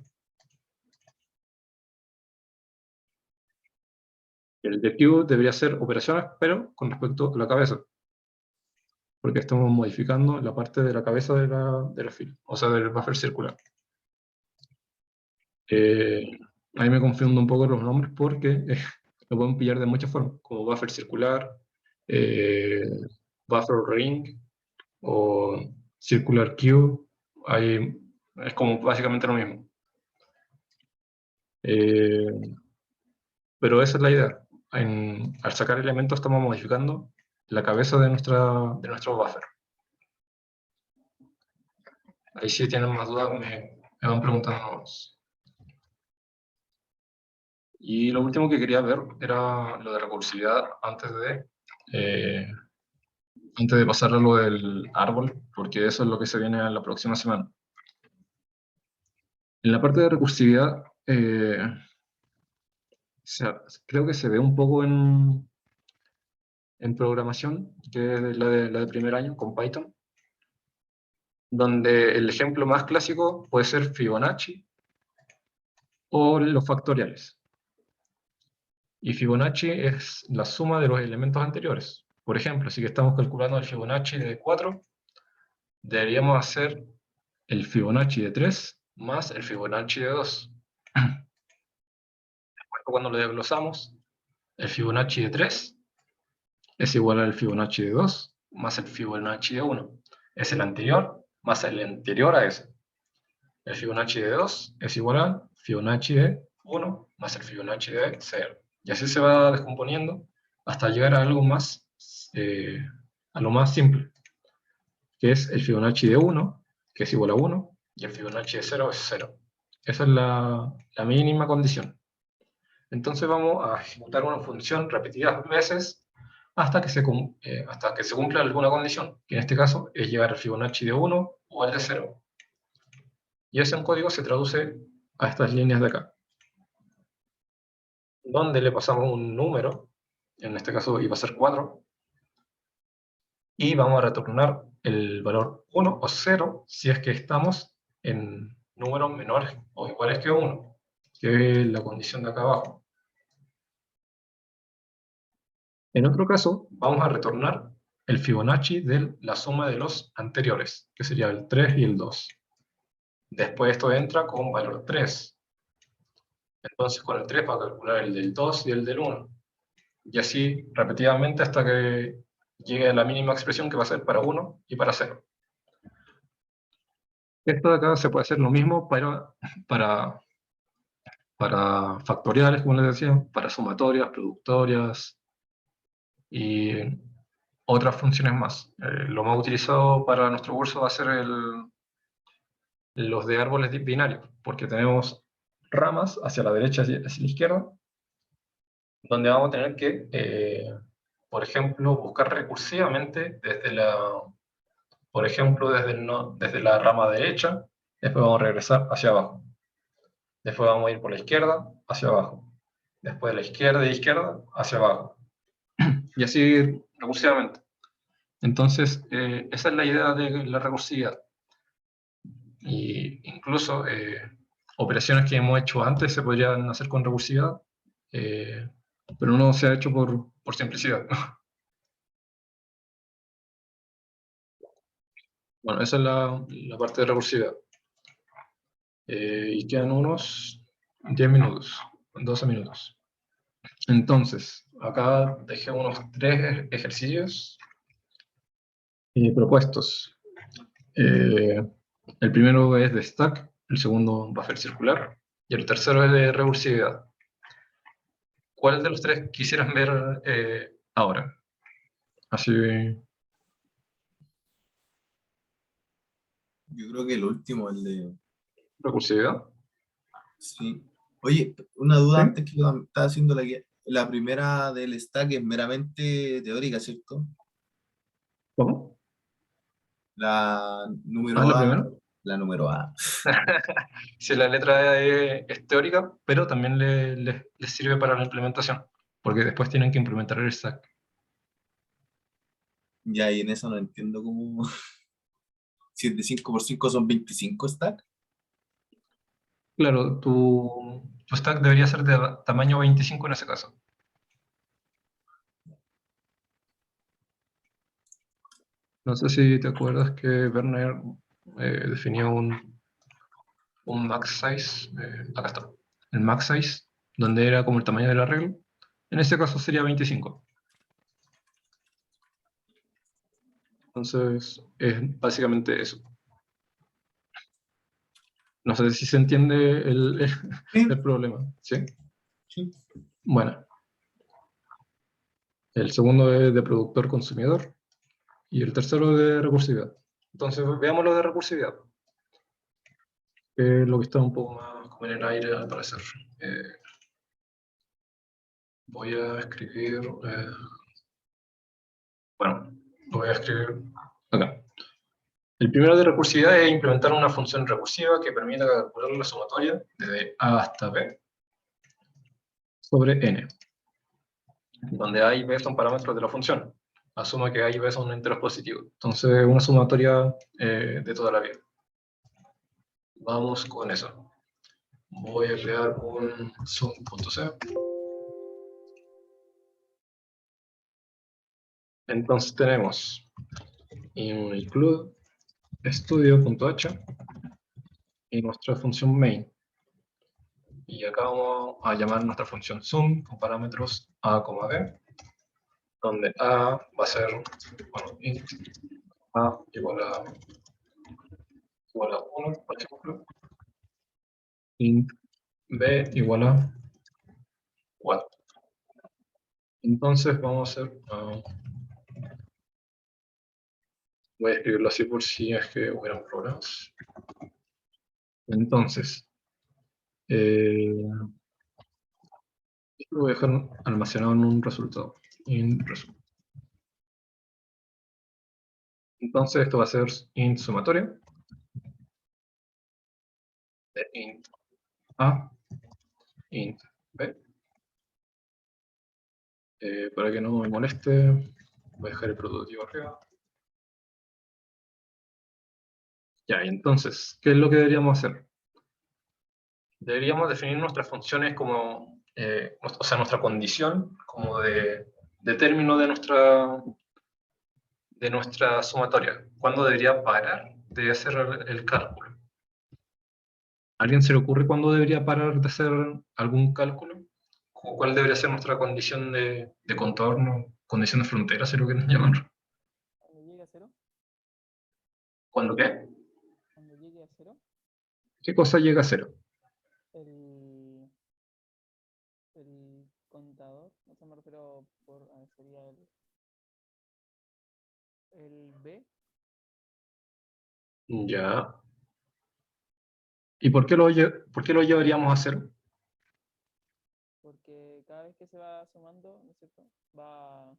El de queue debería ser operaciones, pero con respecto a la cabeza, porque estamos modificando la parte de la cabeza de la fila, o sea, del buffer circular. Ahí me confundo un poco los nombres porque lo pueden pillar de muchas formas, como buffer circular, eh, buffer ring o circular queue. Ahí es como básicamente lo mismo. Pero esa es la idea. Al sacar elementos estamos modificando la cabeza de nuestro buffer. Ahí si tienen más dudas me van preguntando más. Y lo último que quería ver era lo de recursividad antes de pasar a lo del árbol, porque eso es lo que se viene en la próxima semana. En la parte de recursividad, creo que se ve un poco en programación, que es la de primer año, con Python, donde el ejemplo más clásico puede ser Fibonacci o los factoriales. Y Fibonacci es la suma de los elementos anteriores. Por ejemplo, si estamos calculando el Fibonacci de 4, deberíamos hacer el Fibonacci de 3 más el Fibonacci de 2. Cuando lo desglosamos, el Fibonacci de 3 es igual al Fibonacci de 2 más el Fibonacci de 1. Es el anterior más el anterior a ese. El Fibonacci de 2 es igual al Fibonacci de 1 más el Fibonacci de 0. Y así se va descomponiendo hasta llegar a algo más, a lo más simple, que es el Fibonacci de 1, que es igual a 1, y el Fibonacci de 0 es 0. Esa es la mínima condición. Entonces vamos a ejecutar una función repetidas veces hasta que se cumpla alguna condición, que en este caso es llegar al Fibonacci de 1 o al de 0. Y ese en código se traduce a estas líneas de acá, donde le pasamos un número, en este caso iba a ser 4, y vamos a retornar el valor 1 o 0 si es que estamos en números menores o iguales que 1, que es la condición de acá abajo. En otro caso, vamos a retornar el Fibonacci de la suma de los anteriores, que sería el 3 y el 2. Después esto entra con valor 3. Entonces con el 3 va a calcular el del 2 y el del 1. Y así repetidamente hasta que llegue a la mínima expresión que va a ser para 1 y para 0. Esto de acá se puede hacer lo mismo para factoriales, como les decía, para sumatorias, productorias y otras funciones más. Lo más utilizado para nuestro curso va a ser los de árboles binarios, porque tenemos ramas hacia la derecha y hacia la izquierda, donde vamos a tener que, por ejemplo, buscar recursivamente por ejemplo, desde la rama derecha, después vamos a regresar hacia abajo. Después vamos a ir por la izquierda hacia abajo. Después de la izquierda y izquierda hacia abajo. Y así recursivamente. Entonces, esa es la idea de la recursividad. Y incluso operaciones que hemos hecho antes se podrían hacer con recursividad, pero no se ha hecho por simplicidad. Bueno, esa es la parte de recursividad. Y quedan unos 10 minutos, 12 minutos. Entonces, acá dejé unos 3 ejercicios propuestos. El primero es de stack, el segundo buffer circular, y el tercero es de recursividad. ¿Cuál de los 3 quisieran ver ahora? Así, Yo creo que el último, el de... recursividad. Sí. Oye, una duda ¿Sí? antes que yo estaba haciendo la guía. La primera del stack es meramente teórica, ¿cierto? ¿Cómo? La ¿Ah, número la A, primera? la número A. Sí, la letra es teórica, pero también les sirve para la implementación, porque después tienen que implementar el stack. Ya, y en eso no entiendo cómo... Si es de 5 por 5 son 25 stack. Claro, tu stack debería ser de tamaño 25 en ese caso. No sé si te acuerdas que Werner definía un max size, acá está, el max size, donde era como el tamaño del arreglo. En este caso sería 25. Entonces, es básicamente eso. No sé si se entiende Sí, el problema, ¿sí? sí. Bueno, el segundo es de productor-consumidor y el tercero de recursividad. Entonces, veamos lo de recursividad, que es lo que está un poco más como en el aire al parecer. Voy a escribir, bueno, lo voy a escribir acá. El primero de recursividad es implementar una función recursiva que permita calcular la sumatoria desde A hasta B sobre n, donde A y B son parámetros de la función. Asuma que A y B son enteros positivos. Entonces, una sumatoria de toda la vida. Vamos con eso. Voy a crear un sum.c. Entonces tenemos include studio.h y nuestra función main. Y acá vamos a llamar nuestra función sum con parámetros a, b, donde a va a ser, bueno, int a igual a 1, por ejemplo, int b igual a 4. Entonces vamos a hacer, voy a escribirlo así por si es que hubieran problemas. Entonces, lo voy a dejar almacenado en un resultado. Entonces esto va a ser int sumatoria de int a, int b. Para que no me moleste, voy a dejar el productivo arriba. Ya, y entonces, ¿qué es lo que deberíamos hacer? Deberíamos definir nuestras funciones como, o sea, nuestra condición como de término de nuestra sumatoria. ¿Cuándo debería parar de hacer el cálculo? ¿A alguien se le ocurre cuándo debería parar de hacer algún cálculo? ¿Cuál debería ser nuestra condición de contorno, condición de frontera, si lo quieren llamar? Cuando llegue a cero, ¿Cuándo qué? cuando llegue a cero, ¿Qué cosa llega a cero? el, el contador, no sé, me refiero por, a ver, sería el B, Ya. ¿Y por qué lo llevaríamos a cero? porque cada vez que se va sumando, ¿no es cierto? Va...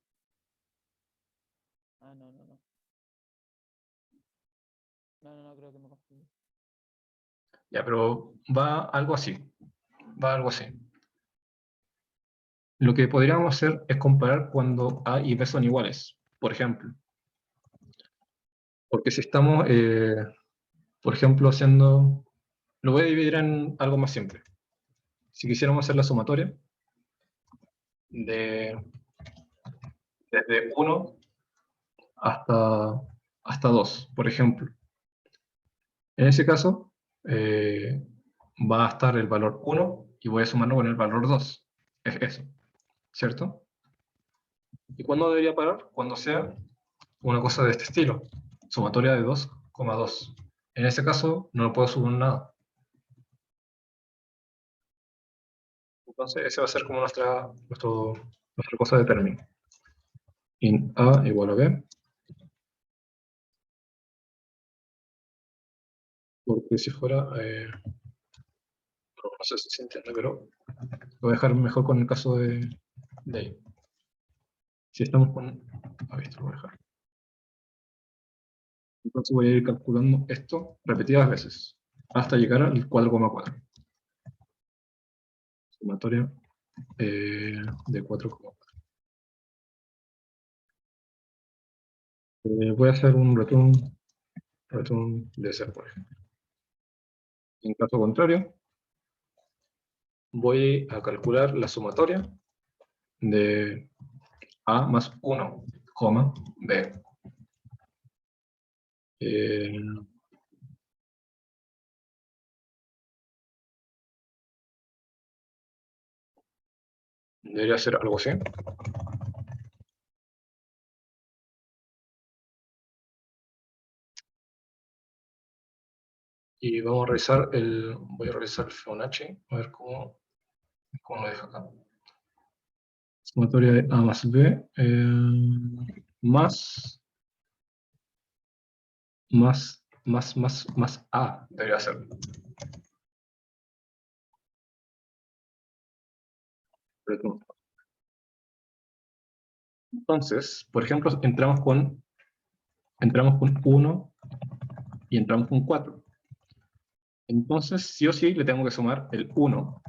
Ah, no, no, no. No, no, no, creo que me confundí. Ya, pero va algo así. Va algo así. Lo que podríamos hacer es comparar cuando A y B son iguales, por ejemplo. Porque si estamos, por ejemplo, haciendo... Lo voy a dividir en algo más simple. Si quisiéramos hacer la sumatoria desde 1 hasta 2, por ejemplo. En ese caso, va a estar el valor 1 y voy a sumarlo con el valor 2. Es eso, ¿cierto? ¿Y cuándo debería parar? Cuando sea una cosa de este estilo. Sumatoria de 2,2. En ese caso, no puedo sumar nada. Entonces, ese va a ser como nuestra cosa de término. Int a igual a b. Porque si fuera... no sé si se entiende, pero lo voy a dejar mejor con el caso de ahí. Si estamos con... A ver, esto lo voy a dejar. Entonces voy a ir calculando esto repetidas veces, hasta llegar al 4,4. Sumatoria de 4,4. Voy a hacer un return de 0, por ejemplo. En caso contrario, voy a calcular la sumatoria de A más 1, B. Eh, debería ser algo así. Y vamos a revisar voy a revisar el Fibonacci, a ver cómo lo deja acá. Sumatoria de A más B, más A debería ser. Entonces, por ejemplo, entramos con 1 y entramos con 4. Entonces, sí o sí, le tengo que sumar el 1.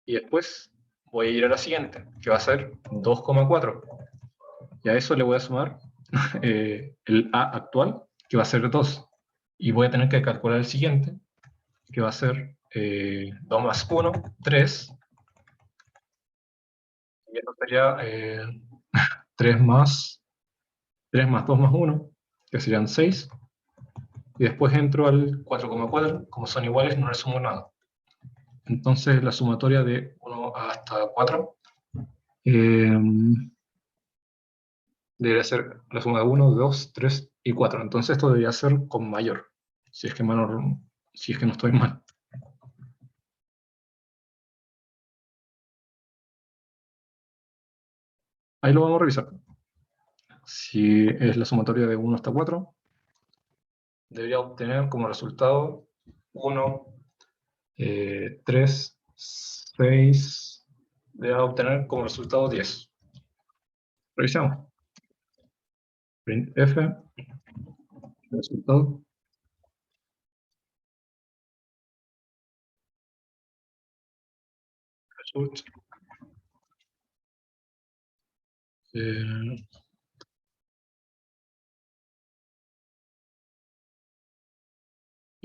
Y después voy a ir a la siguiente, que va a ser 2,4. Y a eso le voy a sumar el A actual, que va a ser 2. Y voy a tener que calcular el siguiente, que va a ser 2 más 1, 3. Y esto sería 3 más 2 más 1, que serían 6. Y después entro al 4,4. Como son iguales, no le sumo nada. Entonces la sumatoria de 1 hasta 4 debería ser la suma de 1, 2, 3 y 4. Entonces esto debería ser con mayor, si es que no estoy mal. Ahí lo vamos a revisar. Si es la sumatoria de 1 hasta 4, debería obtener como resultado 1, 3, 6, debería obtener como resultado 10. Revisamos. Printf, resultado. Result.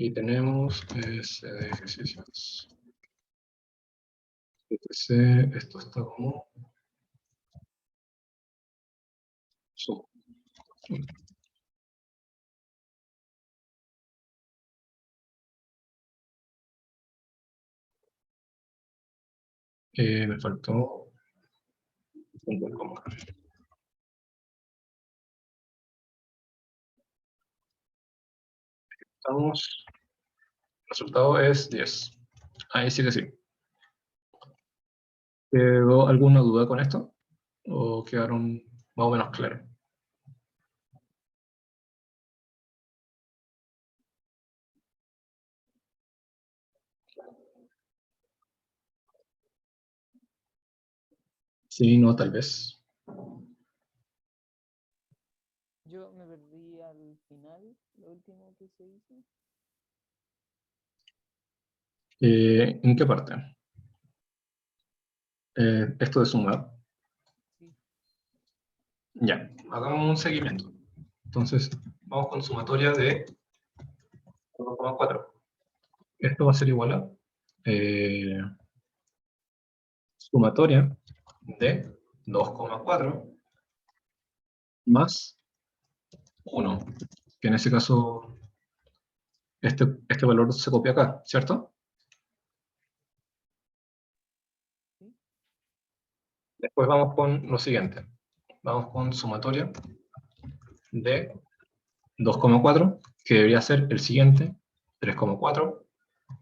Y tenemos de ejercicios. Esto está como suma. Me faltó un coma. Estamos. El resultado es 10. Ahí sí que sí. ¿Quedó alguna duda con esto? ¿O quedaron más o menos claros? Sí, no, tal vez. Yo me perdí al final, lo último que se hizo. ¿En qué parte? Esto de sumar. Sí. Ya, hagamos un seguimiento. Entonces, vamos con sumatoria de 1,4. Esto va a ser igual a sumatoria de 2,4 más 1, que en ese caso este valor se copia acá, ¿cierto? Sí. Después vamos con lo siguiente. Vamos con sumatoria de 2,4, que debería ser el siguiente, 3,4,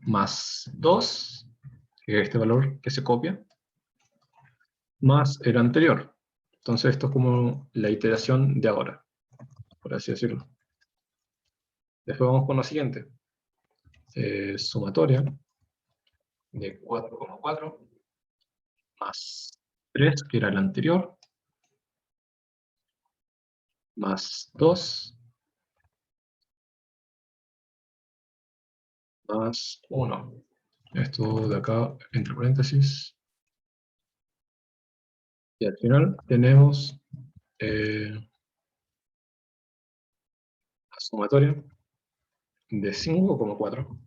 más 2, que es este valor que se copia, más el anterior. Entonces esto es como la iteración de ahora, por así decirlo. Después vamos con lo siguiente. Sumatoria de 4,4 más 3, que era el anterior, más 2, más 1. Esto de acá, entre paréntesis. Y al final tenemos la sumatoria de 5,4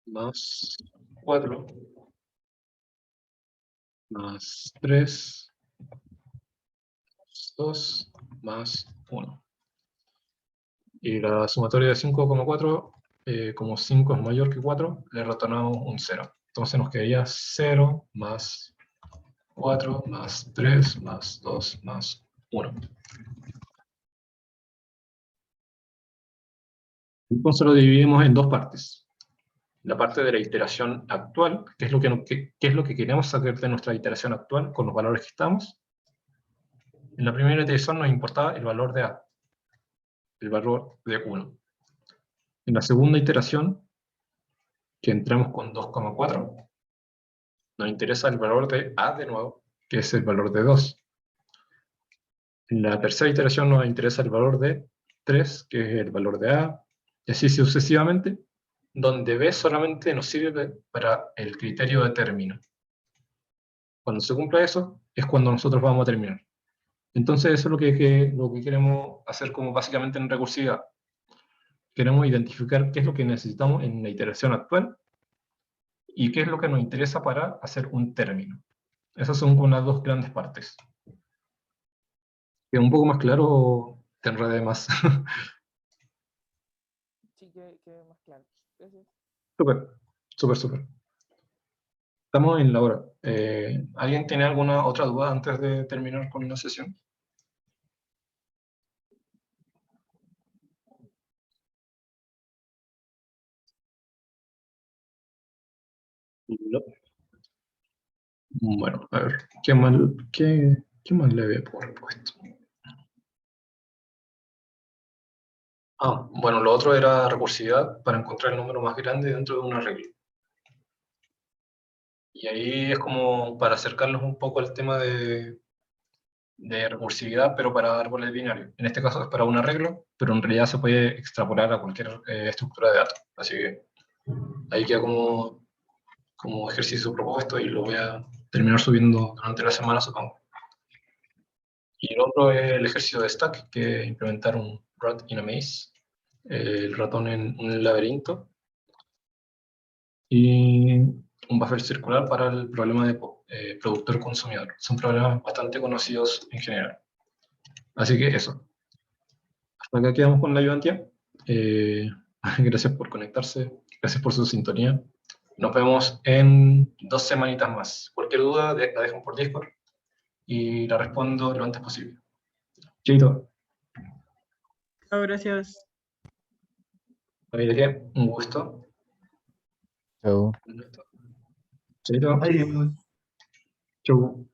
más 4 más 3 más 2 más 1. Y la sumatoria de 5,4, como 5 es mayor que 4, le retornamos un 0. Entonces nos quedaría 0 más 4 más 3 más 2 más 1. Entonces lo dividimos en dos partes. La parte de la iteración actual, que es lo qué es lo que queremos sacar de nuestra iteración actual con los valores que estamos. En la primera iteración nos importaba el valor de A, el valor de 1. En la segunda iteración, que entramos con 2,4, nos interesa el valor de A de nuevo, que es el valor de 2. En la tercera iteración nos interesa el valor de 3, que es el valor de A, y así sucesivamente, donde B solamente nos sirve para el criterio de término. Cuando se cumpla eso, es cuando nosotros vamos a terminar. Entonces eso es lo que queremos hacer como básicamente en recursividad. Queremos identificar qué es lo que necesitamos en la iteración actual y qué es lo que nos interesa para hacer un término. Esas son como las dos grandes partes. ¿Queda un poco más claro o te enredé más? Sí, que más claro. Gracias. Súper, súper, súper. Estamos en la hora. ¿Alguien tiene alguna otra duda antes de terminar con la sesión? No. Bueno, a ver, ¿qué más le había puesto? Bueno, lo otro era recursividad para encontrar el número más grande dentro de un arreglo. Y ahí es como para acercarnos un poco al tema de recursividad, pero para árboles binarios. En este caso es para un arreglo, pero en realidad se puede extrapolar a cualquier estructura de datos. Así que ahí queda como ejercicio propuesto y lo voy a terminar subiendo durante la semana, supongo. Y el otro es el ejercicio de stack, que es implementar un rat in a maze, el ratón en un laberinto, y un buffer circular para el problema de productor-consumidor. Son problemas bastante conocidos en general. Así que eso. Hasta acá quedamos con la ayudantía. Gracias por conectarse, gracias por su sintonía. Nos vemos en 2 semanitas más. Cualquier duda la dejan por Discord y la respondo lo antes posible. Chaito. Chao, gracias. ¿De qué? Un gusto. Chau. Chaito. Adiós. Chau.